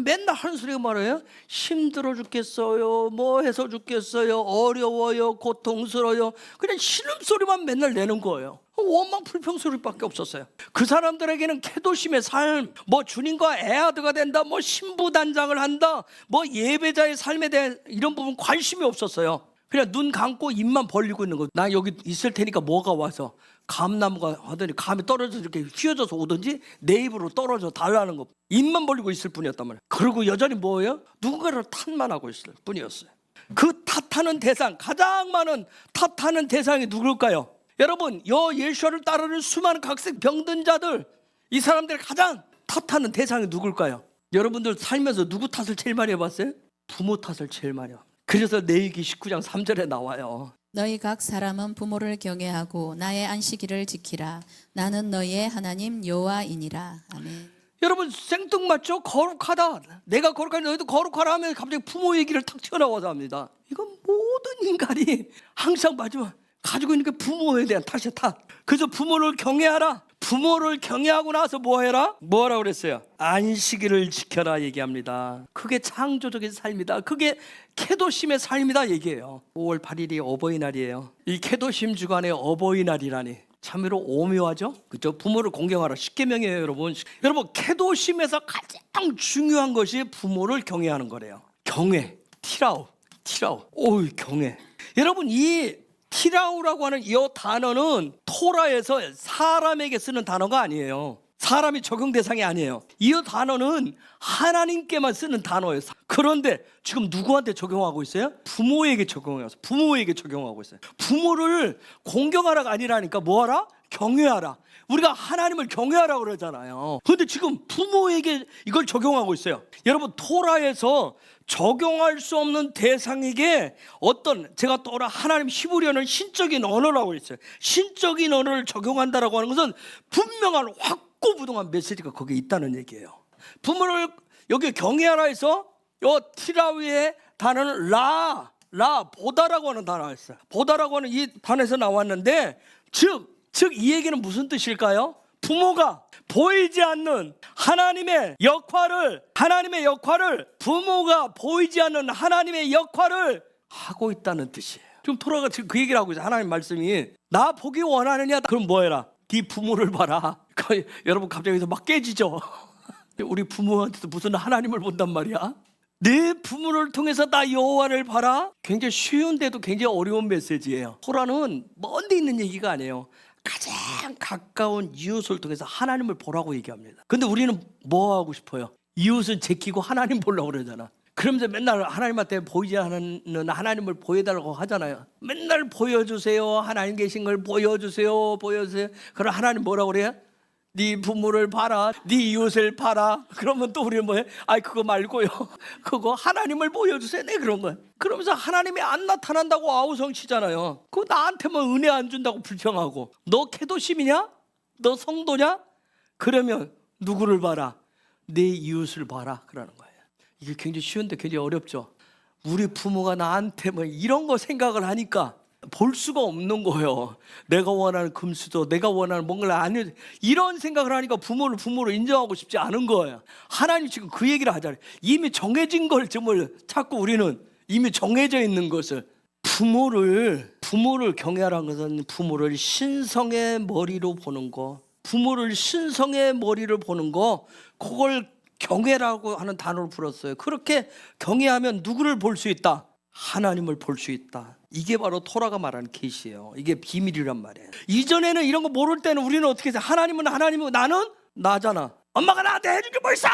맨날 하는 소리가 뭐예요? 힘들어 죽겠어요, 뭐 해서 죽겠어요, 어려워요, 고통스러워요. 그냥 신음소리만 맨날 내는 거예요. 원망 불평 소리밖에 없었어요. 그 사람들에게는 케도심의 삶, 뭐 주님과 애아드가 된다, 뭐 신부단장을 한다, 뭐 예배자의 삶에 대한 이런 부분 관심이 없었어요. 그냥 눈 감고 입만 벌리고 있는 거. 나 여기 있을 테니까 뭐가 와서 감나무가 하더니 감이 떨어져서 이렇게 휘어져서 오든지 내 입으로 떨어져 달라는 거. 입만 벌리고 있을 뿐이었단 말이에요. 그리고 여전히 뭐예요? 누군가를 탓만 하고 있을 뿐이었어요. 그 탓하는 대상, 가장 많은 탓하는 대상이 누굴까요? 여러분, 예수를 따르는 수많은 각색 병든 자들, 이 사람들이 가장 탓하는 대상이 누굴까요? 여러분들 살면서 누구 탓을 제일 많이 해봤어요? 부모 탓을 제일 많이 해요. 그래서 레위기 19장 3절에 나와요. 너희 각 사람은 부모를 경외하고 나의 안식일을 지키라. 나는 너희의 하나님 여호와이니라. 아멘. 여러분 생뚱맞죠? 거룩하다. 내가 거룩하니 너희도 거룩하라 하면 갑자기 부모 얘기를 탁 튀어나와서 합니다. 이건 모든 인간이 항상 마지막 가지고 있는 게 부모에 대한 탓이야, 탓. 그래서 부모를 경외하라. 부모를 경외하고 나서 뭐 해라? 뭐라고 그랬어요? 안식일을 지켜라 얘기합니다. 그게 창조적인 삶이다. 그게 케도심의 삶이다 얘기해요. 5월 8일이 어버이날이에요. 이 케도심 주간의 어버이날이라니 참으로 오묘하죠? 그죠? 부모를 공경하라. 10계명이에요, 여러분. 여러분, 케도심에서 가장 중요한 것이 부모를 경외하는 거래요. 경외, 티라우. 오이, 경외. 여러분, 이 티라우라고 하는 이 단어는 토라에서 사람에게 쓰는 단어가 아니에요. 사람이 적용 대상이 아니에요. 이 단어는 하나님께만 쓰는 단어예요. 그런데 지금 누구한테 적용하고 있어요? 부모에게 적용해서 부모에게 적용하고 있어요. 부모를 공경하라가 아니라니까 뭐하라? 경외하라. 우리가 하나님을 경외하라고 그러잖아요. 그런데 지금 부모에게 이걸 적용하고 있어요. 여러분, 토라에서 적용할 수 없는 대상에게 제가 또 하나님 히브리어는 신적인 언어라고 했어요. 신적인 언어를 적용한다라고 하는 것은 분명한 확고부동한 메시지가 거기에 있다는 얘기예요. 부모를 여기 경외하라 해서 요 티라위의 단어는 보다라고 하는 단어가 있어요. 보다라고 하는 이 단어에서 나왔는데 즉 이 얘기는 무슨 뜻일까요? 부모가 보이지 않는 하나님의 역할을 부모가 보이지 않는 하나님의 역할을 하고 있다는 뜻이에요. 지금 토라가 지금 그 얘기를 하고 있어요. 하나님 말씀이 나 보기 원하느냐? 그럼 뭐 해라? 네 부모를 봐라. 여러분 갑자기 여기서 막 깨지죠. 우리 부모한테도 무슨 하나님을 본단 말이야? 내 부모를 통해서 나 여호와를 봐라. 굉장히 쉬운데도 굉장히 어려운 메시지예요. 토라는 먼 데 있는 얘기가 아니에요. 가장 가까운 이웃을 통해서 하나님을 보라고 얘기합니다. 근데 우리는 뭐 하고 싶어요? 이웃은 제끼고 하나님 보려고 그러잖아. 그러면서 맨날 하나님한테 보이지 않는 하나님을 보여달라고 하잖아요. 맨날 보여주세요. 하나님 계신 걸 보여주세요. 그럼 하나님 뭐라고 그래요? 네 부모를 봐라, 네 이웃을 봐라. 그러면 또 우리는 뭐해? 그거 말고요. 그거 하나님을 보여주세요. 네, 그런 거예요. 그러면서 하나님이 안 나타난다고 아우성치잖아요. 그거 나한테만 은혜 안 준다고 불평하고. 너 케도심이냐? 너 성도냐? 그러면 누구를 봐라? 내 이웃을 봐라. 그러는 거예요. 이게 굉장히 쉬운데 굉장히 어렵죠. 우리 부모가 나한테 뭐 이런 거 생각을 하니까 볼 수가 없는 거예요. 내가 원하는 금수저, 내가 원하는 뭔가를 아니, 이런 생각을 하니까 부모를 인정하고 싶지 않은 거예요. 하나님 지금 그 얘기를 하잖아요. 이미 정해진 걸 정말 자꾸 우리는 이미 정해져 있는 것을 부모를 경외하라는 것은 부모를 신성의 머리로 보는 거, 부모를 신성의 머리를 보는 거, 그걸 경외라고 하는 단어를 풀었어요. 그렇게 경외하면 누구를 볼 수 있다? 하나님을 볼 수 있다. 이게 바로 토라가 말하는 계시예요. 이게 비밀이란 말이에요. 이전에는 이런 거 모를 때는 우리는 어떻게 해서 하나님은 하나님이고 나는 나잖아. 엄마가 나한테 해준 게 뭐 있어?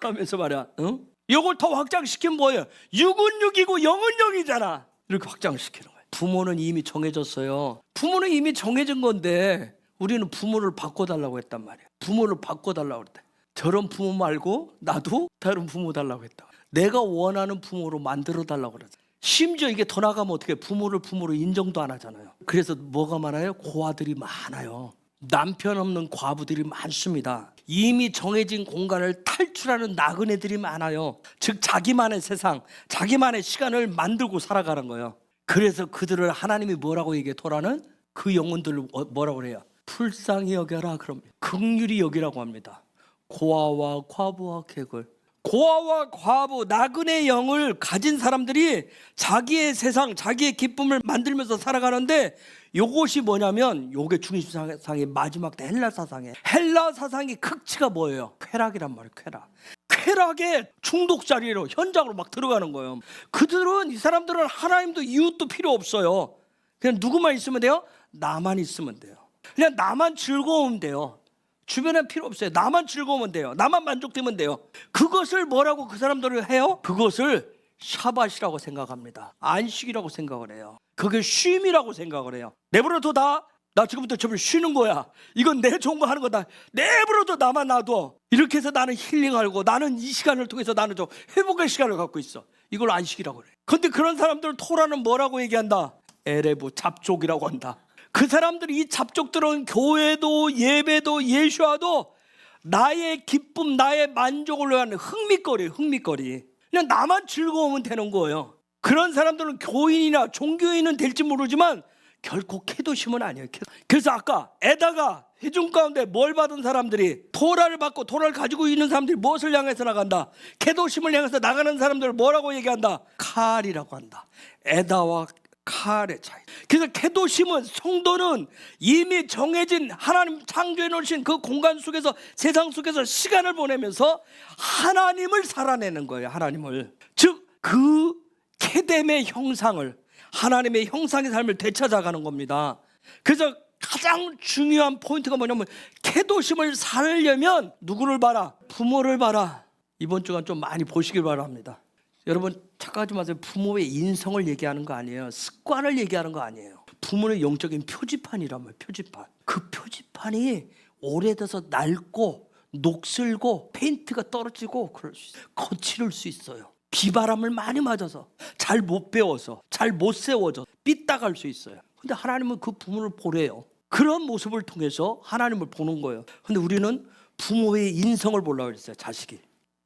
하면서 말이야. 응? 이걸 더 확장시키면 뭐예요? 6은 6이고 0은 0이잖아. 이렇게 확장시키는 거예요. 부모는 이미 정해졌어요. 부모는 이미 정해진 건데 우리는 부모를 바꿔달라고 했단 말이에요. 부모를 바꿔달라고 그랬대. 저런 부모 말고 나도 다른 부모 달라고 했다. 내가 원하는 부모로 만들어 달라고 그랬어. 심지어 이게 더 나가면 어떻게 부모로 인정도 안 하잖아요. 그래서 뭐가 많아요? 고아들이 많아요. 남편 없는 과부들이 많습니다. 이미 정해진 공간을 탈출하는 나그네들이 많아요. 즉 자기만의 세상, 자기만의 시간을 만들고 살아가는 거예요. 그래서 그들을 하나님이 뭐라고 얘기해? 토라는 그 영혼들을 뭐라고 그래요? 불쌍히 여겨라. 그럼 긍휼히 여기라고 합니다. 고아와 과부와 객을, 고아와 과부, 나그네 영을 가진 사람들이 자기의 세상, 자기의 기쁨을 만들면서 살아가는데 요것이 뭐냐면 요게 중심사상의 마지막 때 헬라 사상의 극치가 뭐예요? 쾌락이란 말이에요. 쾌락의 중독자리로 현장으로 막 들어가는 거예요. 이 사람들은 하나님도 이웃도 필요 없어요. 그냥 누구만 있으면 돼요? 나만 있으면 돼요. 그냥 나만 즐거우면 돼요. 주변엔 필요 없어요. 나만 즐거우면 돼요. 나만 만족되면 돼요. 그것을 뭐라고 그 사람들을 해요? 그것을 샤밧이라고 생각합니다. 안식이라고 생각을 해요. 그게 쉼이라고 생각을 해요. 내버려둬 나 지금부터 저를 쉬는 거야. 이건 내 좋은 거 하는 거다. 내버려둬 나만 놔둬. 이렇게 해서 나는 힐링하고 나는 이 시간을 통해서 나는 좀 회복의 시간을 갖고 있어. 이걸 안식이라고 그래. 근데 그런 사람들은 토라는 뭐라고 얘기한다? 에레브, 잡족이라고 한다. 그 사람들이 이 잡족들은 교회도 예배도 예수와도 나의 기쁨, 나의 만족을 위한 흥미거리. 그냥 나만 즐거우면 되는 거예요. 그런 사람들은 교인이나 종교인은 될지 모르지만 결코 케도심은 아니에요. 그래서 아까 에다가 회중 가운데 뭘 받은 사람들이 토라를 받고 토라를 가지고 있는 사람들이 무엇을 향해서 나간다? 케도심을 향해서 나가는 사람들을 뭐라고 얘기한다? 칼이라고 한다. 에다와 칼의 차이. 그래서 케도심은, 성도는 이미 정해진 하나님 창조해 놓으신 그 공간 속에서, 세상 속에서 시간을 보내면서 하나님을 살아내는 거예요. 하나님을, 즉 그 케뎀의 형상을, 하나님의 형상의 삶을 되찾아가는 겁니다. 그래서 가장 중요한 포인트가 뭐냐면 케도심을 살려면 누구를 봐라? 부모를 봐라. 이번 주간 좀 많이 보시길 바랍니다. 여러분 착각하지 마세요. 부모의 인성을 얘기하는 거 아니에요. 습관을 얘기하는 거 아니에요. 부모는 영적인 표지판이란 말이에요. 표지판. 그 표지판이 오래돼서 낡고 녹슬고 페인트가 떨어지고 그럴 수 있어요. 거칠을 수 있어요. 비바람을 많이 맞아서 잘 못 배워서 잘 못 세워져 삐딱할 수 있어요. 근데 하나님은 그 부모를 보래요. 그런 모습을 통해서 하나님을 보는 거예요. 근데 우리는 부모의 인성을 보려고 그랬어요. 자식이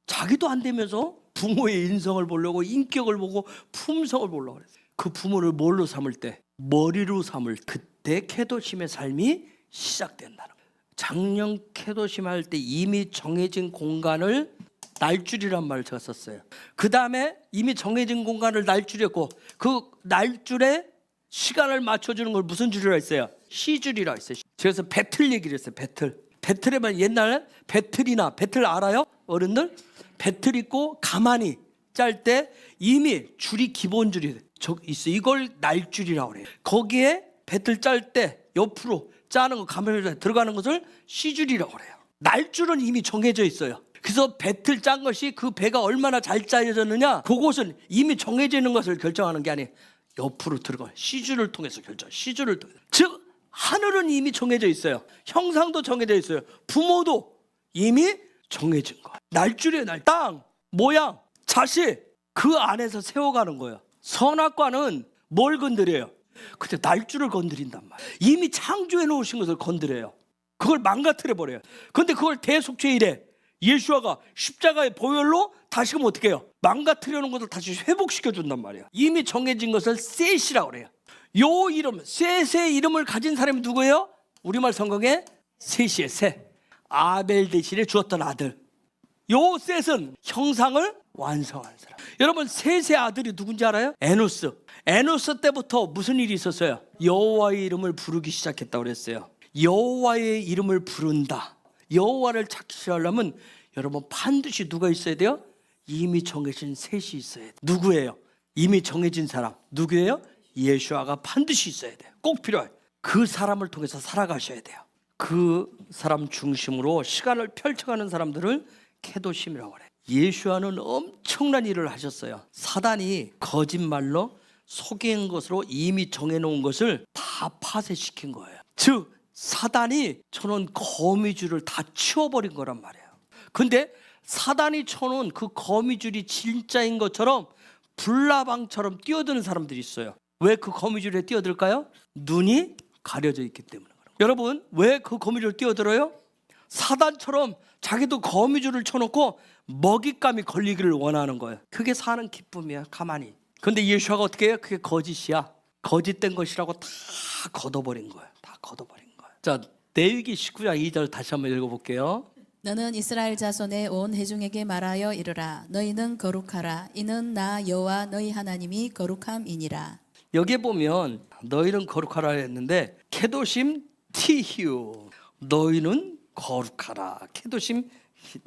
자기도 안 되면서 부모의 인성을 보려고 인격을 보고 품성을 보려고 그랬어요. 그 부모를 뭘로 삼을 때? 머리로 삼을 그때 케도심의 삶이 시작된다는 거예요. 작년 케도심 할 때 이미 정해진 공간을 날줄이란 말을 제가 썼어요. 그 다음에 이미 정해진 공간을 날줄이었고 그 날줄에 시간을 맞춰주는 걸 무슨 줄이라 했어요? 시줄이라 했어요. 그래서 배틀 얘기를 했어요. 배틀에만 옛날 배틀 알아요? 어른들? 배틀 있고 가만히 짤 때 이미 줄이 기본 줄이 있어요. 이걸 날줄이라고 그래요. 거기에 배틀 짤 때 옆으로 짜는 거 가만히 들어가는 것을 시줄이라고 그래요. 날줄은 이미 정해져 있어요. 그래서 배틀 짠 것이 그 배가 얼마나 잘 짜여졌느냐 그것은 이미 정해져 있는 것을 결정하는 게 아니에요. 옆으로 들어가 시줄을 통해서 시줄을 통해서. 즉 하늘은 이미 정해져 있어요. 형상도 정해져 있어요. 부모도 이미 정해진 거예요. 날줄이에요. 땅, 모양, 자식 그 안에서 세워가는 거예요. 선악과는 뭘 건드려요? 근데 날줄을 건드린단 말이에요. 이미 창조해 놓으신 것을 건드려요. 그걸 망가뜨려 버려요. 그런데 그걸 대속죄일에 예수아가 십자가의 보혈로 다시금 어떻게 해요? 망가뜨려 놓은 것을 다시 회복시켜 준단 말이에요. 이미 정해진 것을 셋이라고 그래요. 요 이름, 셋의 이름을 가진 사람이 누구예요? 우리말 성경에 셋이에요. 셋. 아벨 대신에 주었던 아들. 요 셋은 형상을 완성한 사람. 여러분 셋의 아들이 누군지 알아요? 에노스. 에노스 때부터 무슨 일이 있었어요? 여호와의 이름을 부르기 시작했다고 그랬어요. 여호와의 이름을 부른다. 여호와를 찾으려면 여러분 반드시 누가 있어야 돼요? 이미 정해진 셋이 있어야 돼요. 누구예요? 이미 정해진 사람. 누구예요? 예수아가 반드시 있어야 돼요. 꼭 필요해요. 그 사람을 통해서 살아가셔야 돼요. 그 사람 중심으로 시간을 펼쳐가는 사람들을 케도심이라고 그래요. 예수아는 엄청난 일을 하셨어요. 사단이 거짓말로 속인 것으로 이미 정해놓은 것을 다 파쇄시킨 거예요. 즉 사단이 쳐놓은 거미줄을 다 치워버린 거란 말이에요. 근데 사단이 쳐놓은 그 거미줄이 진짜인 것처럼 불나방처럼 뛰어드는 사람들이 있어요. 왜 그 거미줄에 뛰어들까요? 눈이 가려져 있기 때문에. 여러분 왜 그 거미줄을 뛰어들어요? 사단처럼 자기도 거미줄을 쳐놓고 먹잇감이 걸리기를 원하는 거예요. 그게 사는 기쁨이야. 가만히. 근데 예수아가 어떻게 해요? 그게 거짓이야. 거짓된 것이라고 다 걷어버린 거예요. 다 걷어버린 거예요. 자, 레위기 19장 2절 다시 한번 읽어볼게요. 너는 이스라엘 자손의 온 회중에게 말하여 이르라. 너희는 거룩하라. 이는 나 여호와 너희 하나님이 거룩함이니라. 여기에 보면 너희는 거룩하라 했는데 케도심 티휴. 너희는 거룩하라. 케도심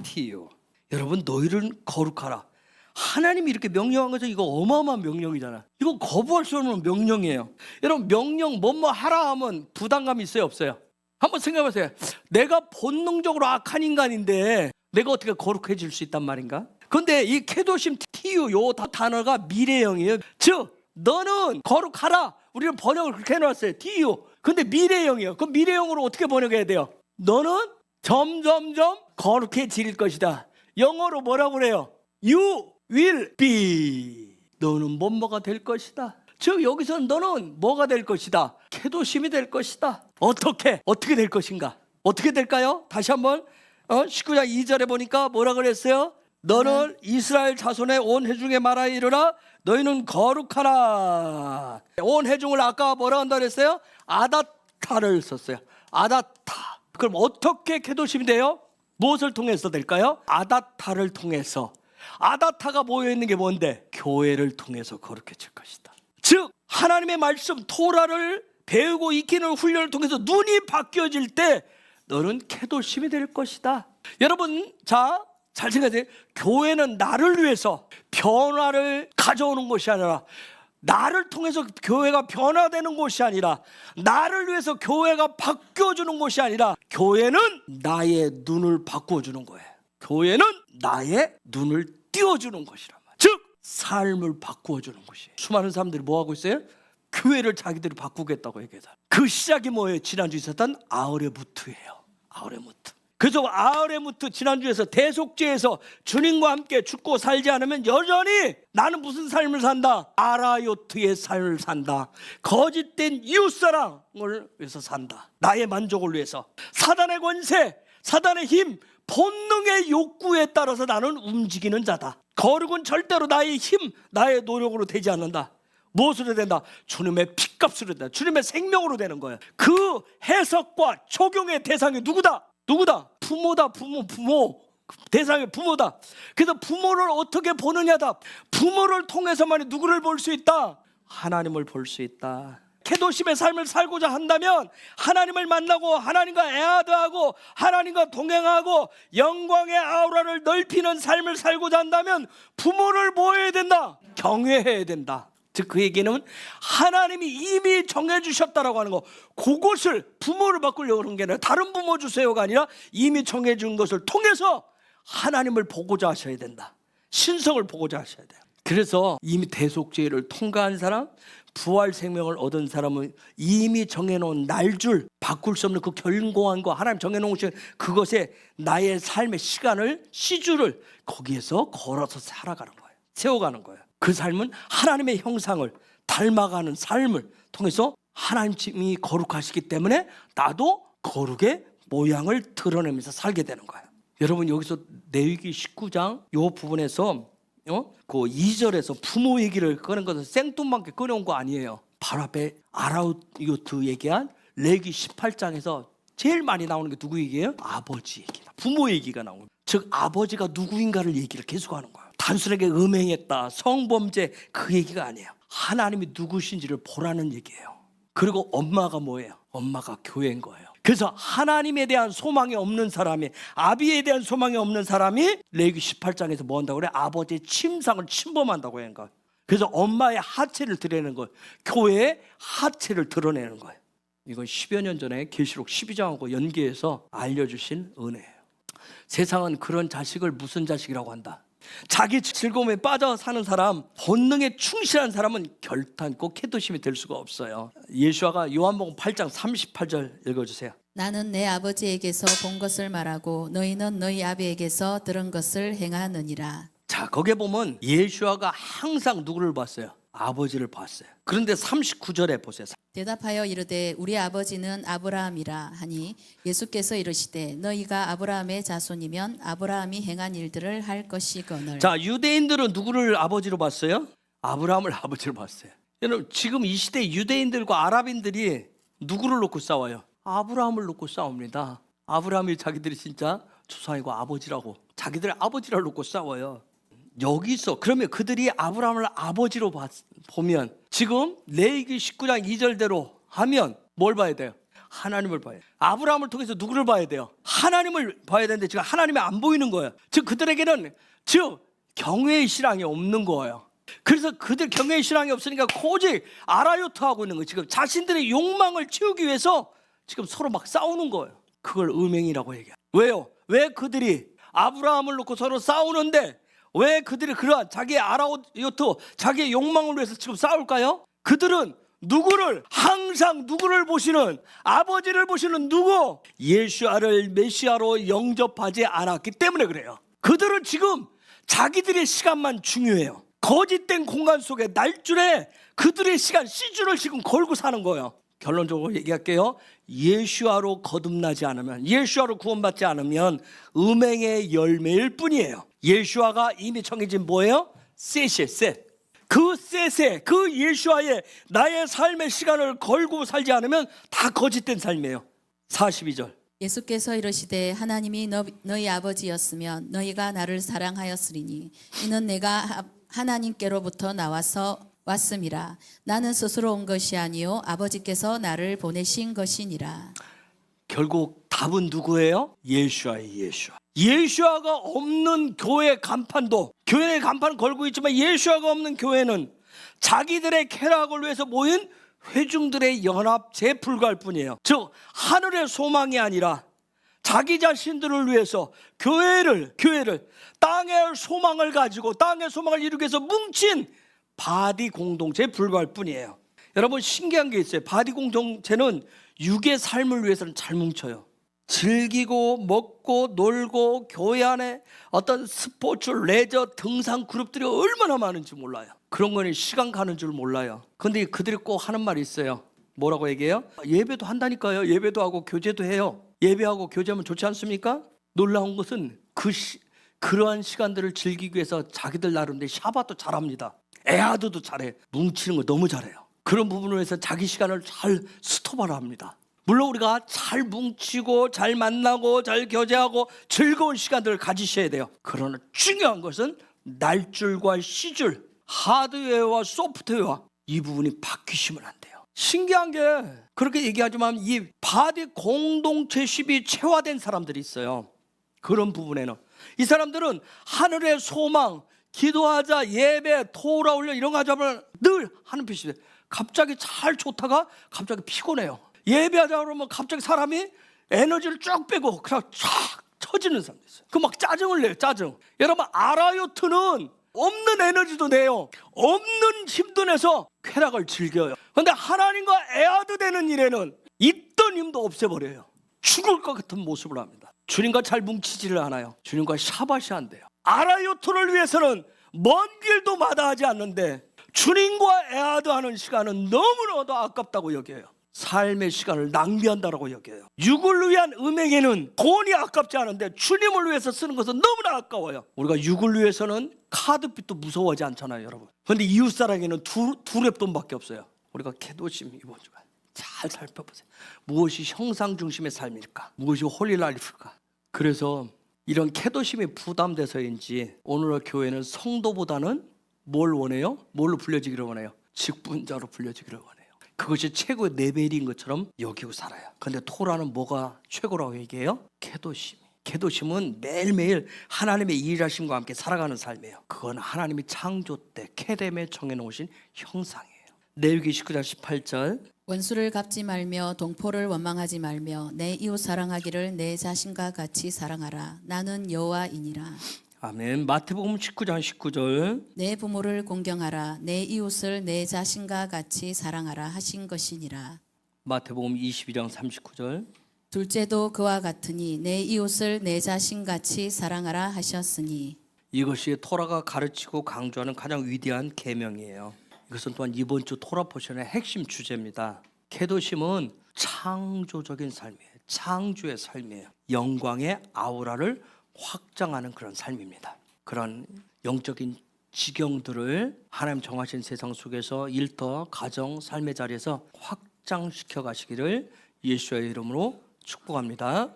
티휴. 여러분 너희는 거룩하라. 하나님이 이렇게 명령한 거죠. 이거 어마어마한 명령이잖아. 이거 거부할 수 없는 명령이에요. 여러분 명령 뭐뭐 하라 하면 부담감이 있어요 없어요? 한번 생각해보세요. 내가 본능적으로 악한 인간인데 내가 어떻게 거룩해질 수 있단 말인가? 근데 이 케도심 티유 요 단어가 미래형이에요. 즉 너는 거룩하라. 우리는 번역을 그렇게 해놨어요. 티유. 근데 미래형이에요. 그럼 미래형으로 어떻게 번역해야 돼요? 너는 점점점 거룩해질 것이다. 영어로 뭐라고 그래요? You will be. 너는 뭐가 될 것이다. 즉 여기서 너는 뭐가 될 것이다. 케도심이 될 것이다. 어떻게 될 것인가? 어떻게 될까요? 다시 한번 19장 2절에 보니까 뭐라 그랬어요? 너는 이스라엘 자손의 온 회중에 말하여 이르라. 너희는 거룩하라. 온 회중을 아까 뭐라 한다 그랬어요? 아다타를 썼어요. 아다타. 그럼 어떻게 케도심이 돼요? 무엇을 통해서 될까요? 아다타를 통해서. 아다타가 모여있는 게 뭔데? 교회를 통해서 거룩해질 것이다. 즉 하나님의 말씀 토라를 배우고 익히는 훈련을 통해서 눈이 바뀌어질 때 너는 케도심이 될 것이다. 여러분 잘 생각하세요. 교회는 나를 위해서 변화를 가져오는 것이 아니라 나를 통해서 교회가 변화되는 곳이 아니라, 나를 위해서 교회가 바뀌어주는 곳이 아니라, 교회는 나의 눈을 바꾸어주는 거예요. 교회는 나의 눈을 띄워주는 것이란 말이에요. 즉 삶을 바꾸어주는 것이에요. 수많은 사람들이 뭐하고 있어요? 교회를 자기들이 바꾸겠다고 얘기해요. 그 시작이 뭐예요? 지난주에 있었던 아흐레무트예요. 아흐레무트. 그래서 아흐레무트 지난주에서 대속죄에서 주님과 함께 죽고 살지 않으면 여전히 나는 무슨 삶을 산다? 아라요트의 삶을 산다. 거짓된 이웃사랑을 위해서 산다. 나의 만족을 위해서. 사단의 권세, 사단의 힘, 본능의 욕구에 따라서 나는 움직이는 자다. 거룩은 절대로 나의 힘, 나의 노력으로 되지 않는다. 무엇으로 된다? 주님의 피값으로 된다. 주님의 생명으로 되는 거예요. 그 해석과 적용의 대상이 누구다? 누구다? 부모다. 부모. 대상의 부모다. 그래서 부모를 어떻게 보느냐다. 부모를 통해서만 누구를 볼 수 있다? 하나님을 볼 수 있다. 케도심의 삶을 살고자 한다면 하나님을 만나고 하나님과 에하드하고 하나님과 동행하고 영광의 아우라를 넓히는 삶을 살고자 한다면 부모를 뭐 해야 된다? 경외해야 된다. 즉 그 얘기는 하나님이 이미 정해주셨다라고 하는 거, 그것을 부모를 바꾸려고 하는 게 아니라 다른 부모 주세요가 아니라 이미 정해준 것을 통해서 하나님을 보고자 하셔야 된다. 신성을 보고자 하셔야 돼요. 그래서 이미 대속죄를 통과한 사람, 부활 생명을 얻은 사람은 이미 정해놓은 날줄, 바꿀 수 없는 그 견고한 거, 하나님 정해놓으신 그것에 나의 삶의 시간을, 시주를 거기에서 걸어서 살아가는 거예요. 세워가는 거예요. 그 삶은 하나님의 형상을 닮아가는 삶을 통해서 하나님이 거룩하시기 때문에 나도 거룩의 모양을 드러내면서 살게 되는 거예요. 여러분 여기서 레위기 19장 이 부분에서 그 2절에서 부모 얘기를 꺼낸 것은 생뚱맞게 꺼내온 거 아니에요. 바로 앞에 아라우요트 얘기한 레위기 18장에서 제일 많이 나오는 게 누구 얘기예요? 아버지 얘기다. 부모 얘기가 나오는 거예요. 즉 아버지가 누구인가를 얘기를 계속하는 거예요. 단순하게 음행했다, 성범죄 그 얘기가 아니에요. 하나님이 누구신지를 보라는 얘기예요. 그리고 엄마가 뭐예요? 엄마가 교회인 거예요. 그래서 하나님에 대한 소망이 없는 사람이, 아비에 대한 소망이 없는 사람이 레위기 18장에서 뭐 한다고 그래? 아버지의 침상을 침범한다고 하는 거예요. 그래서 엄마의 하체를 드러내는 거예요. 교회의 하체를 드러내는 거예요. 이건 10여 년 전에 계시록 12장하고 연계해서 알려주신 은혜예요. 세상은 그런 자식을 무슨 자식이라고 한다? 자기 즐거움에 빠져 사는 사람, 본능에 충실한 사람은 결단코 케도심이 될 수가 없어요. 예수아가 요한복음 8장 38절 읽어주세요. 나는 내 아버지에게서 본 것을 말하고 너희는 너희 아비에게서 들은 것을 행하느니라. 자, 거기에 보면 예수아가 항상 누구를 봤어요? 아버지를 봤어요. 그런데 39절에 보세요. 대답하여 이르되 우리 아버지는 아브라함이라 하니 예수께서 이르시되 너희가 아브라함의 자손이면 아브라함이 행한 일들을 할 것이거늘. 자, 유대인들은 누구를 아버지로 봤어요? 아브라함을 아버지로 봤어요. 여러분 지금 이 시대 유대인들과 아랍인들이 누구를 놓고 싸워요? 아브라함을 놓고 싸웁니다. 아브라함이 자기들이 진짜 조상이고 아버지라고, 자기들 아버지를 놓고 싸워요. 여기서 그러면 그들이 아브라함을 아버지로 보면 지금 레위기 19장 2절대로 하면 뭘 봐야 돼요? 하나님을 봐야 돼요. 아브라함을 통해서 누구를 봐야 돼요? 하나님을 봐야 되는데 지금 하나님이 안 보이는 거예요. 즉 그들에게는 즉 경외의 신앙이 없는 거예요. 그래서 그들 경외의 신앙이 없으니까 오직 아라요트하고 있는 거예요. 지금 자신들의 욕망을 채우기 위해서 지금 서로 막 싸우는 거예요. 그걸 음행이라고 얘기해요. 왜요? 왜 그들이 아브라함을 놓고 서로 싸우는데 왜 그들이 그러한 자기의 아라요트, 자기의 욕망을 위해서 지금 싸울까요? 그들은 누구를, 항상 누구를 보시는, 아버지를 보시는 누구? 예수아를 메시아로 영접하지 않았기 때문에 그래요. 그들은 지금 자기들의 시간만 중요해요. 거짓된 공간 속에 날줄에 그들의 시간, 시주를 지금 걸고 사는 거예요. 결론적으로 얘기할게요. 예수아로 거듭나지 않으면, 예수아로 구원받지 않으면 음행의 열매일 뿐이에요. 예수아가 이미 정해진 뭐예요? 셋이에요. 셋. 그 셋에, 그 예수아에 나의 삶의 시간을 걸고 살지 않으면 다 거짓된 삶이에요. 42절. 예수께서 이르시되 하나님이 너희 아버지였으면 너희가 나를 사랑하였으리니 이는 내가 하나님께로부터 나와서 왔음이라. 나는 스스로 온 것이 아니요 아버지께서 나를 보내신 것이니라. 결국 답은 누구예요? 예수아예요. 예수아. 예수아가 없는 교회 간판도, 교회의 간판은 걸고 있지만 예수아가 없는 교회는 자기들의 쾌락을 위해서 모인 회중들의 연합체에 불과할 뿐이에요. 즉 하늘의 소망이 아니라 자기 자신들을 위해서 교회를 땅의 소망을 가지고 땅의 소망을 이루기 위해서 뭉친 바디 공동체에 불과할 뿐이에요. 여러분 신기한 게 있어요. 바디 공동체는 육의 삶을 위해서는 잘 뭉쳐요. 즐기고 먹고 놀고 교회 안에 어떤 스포츠, 레저, 등산 그룹들이 얼마나 많은지 몰라요. 그런 거는 시간 가는 줄 몰라요. 근데 그들이 꼭 하는 말이 있어요. 뭐라고 얘기해요? 예배도 한다니까요. 예배도 하고 교제도 해요. 예배하고 교제하면 좋지 않습니까? 놀라운 것은 그러한 시간들을 즐기기 위해서 자기들 나름대로 샤바도 잘합니다. 에하드도 잘해. 뭉치는 거 너무 잘해요. 그런 부분을 위해서 자기 시간을 잘 스톱하라 합니다. 물론 우리가 잘 뭉치고 잘 만나고 잘 교제하고 즐거운 시간들을 가지셔야 돼요. 그러나 중요한 것은 날줄과 시줄, 하드웨어와 소프트웨어 이 부분이 바뀌시면 안 돼요. 신기한 게 그렇게 얘기하지만 이 바디 공동체십이 체화된 사람들이 있어요. 그런 부분에는 이 사람들은 하늘의 소망, 기도하자, 예배, 토라 올려 이런 거 하자면 늘 하는 표시예요. 갑자기 잘 좋다가 갑자기 피곤해요. 예배하자 그러면 갑자기 사람이 에너지를 쭉 빼고 그냥 쫙 처지는 사람도 있어요. 그 막 짜증을 내요. 짜증. 여러분 아라요트는 없는 에너지도 내요. 없는 힘도 내서 쾌락을 즐겨요. 그런데 하나님과 에아드 되는 일에는 있던 힘도 없애버려요. 죽을 것 같은 모습을 합니다. 주님과 잘 뭉치지를 않아요. 주님과 샤바시 안 돼요. 아라요트를 위해서는 먼 길도 마다하지 않는데 주님과 에아드 하는 시간은 너무나도 아깝다고 여겨요. 삶의 시간을 낭비한다라고 여겨요. 육을 위한 음행에는 돈이 아깝지 않은데 주님을 위해서 쓰는 것은 너무나 아까워요. 우리가 육을 위해서는 카드빚도 무서워하지 않잖아요, 여러분. 그런데 이웃사랑에는 두 랩돈밖에 없어요. 우리가 개도심 이번 주간 잘 살펴보세요. 무엇이 형상 중심의 삶일까? 무엇이 홀리라이프일까? 그래서 이런 캐도심이 부담돼서인지 오늘의 교회는 성도보다는 뭘 원해요? 뭘로 불려지기를 원해요? 직분자로 불려지기를 원해요. 그것이 최고의 레벨인 것처럼 여기고 살아요. 그런데 토라는 뭐가 최고라고 얘기해요? 캐도심은 매일매일 하나님의 일하심과 함께 살아가는 삶이에요. 그건 하나님이 창조 때 케뎀에 정해놓으신 형상이에요. 레위기 19장 18절 원수를 갚지 말며 동포를 원망하지 말며 내 이웃 사랑하기를 내 자신과 같이 사랑하라. 나는 여호와이니라. 아멘. 마태복음 19장 19절 내 부모를 공경하라. 내 이웃을 내 자신과 같이 사랑하라 하신 것이니라. 마태복음 22장 39절 둘째도 그와 같으니 내 이웃을 내 자신같이 사랑하라 하셨으니. 이것이 토라가 가르치고 강조하는 가장 위대한 계명이에요. 이것은 또한 이번 주 토라 포션의 핵심 주제입니다. 캐도심은 창조적인 삶이에요. 창조의 삶이에요. 영광의 아우라를 확장하는 그런 삶입니다. 그런 영적인 지경들을 하나님 정하신 세상 속에서 일터, 가정, 삶의 자리에서 확장시켜 가시기를 예수의 이름으로 축복합니다.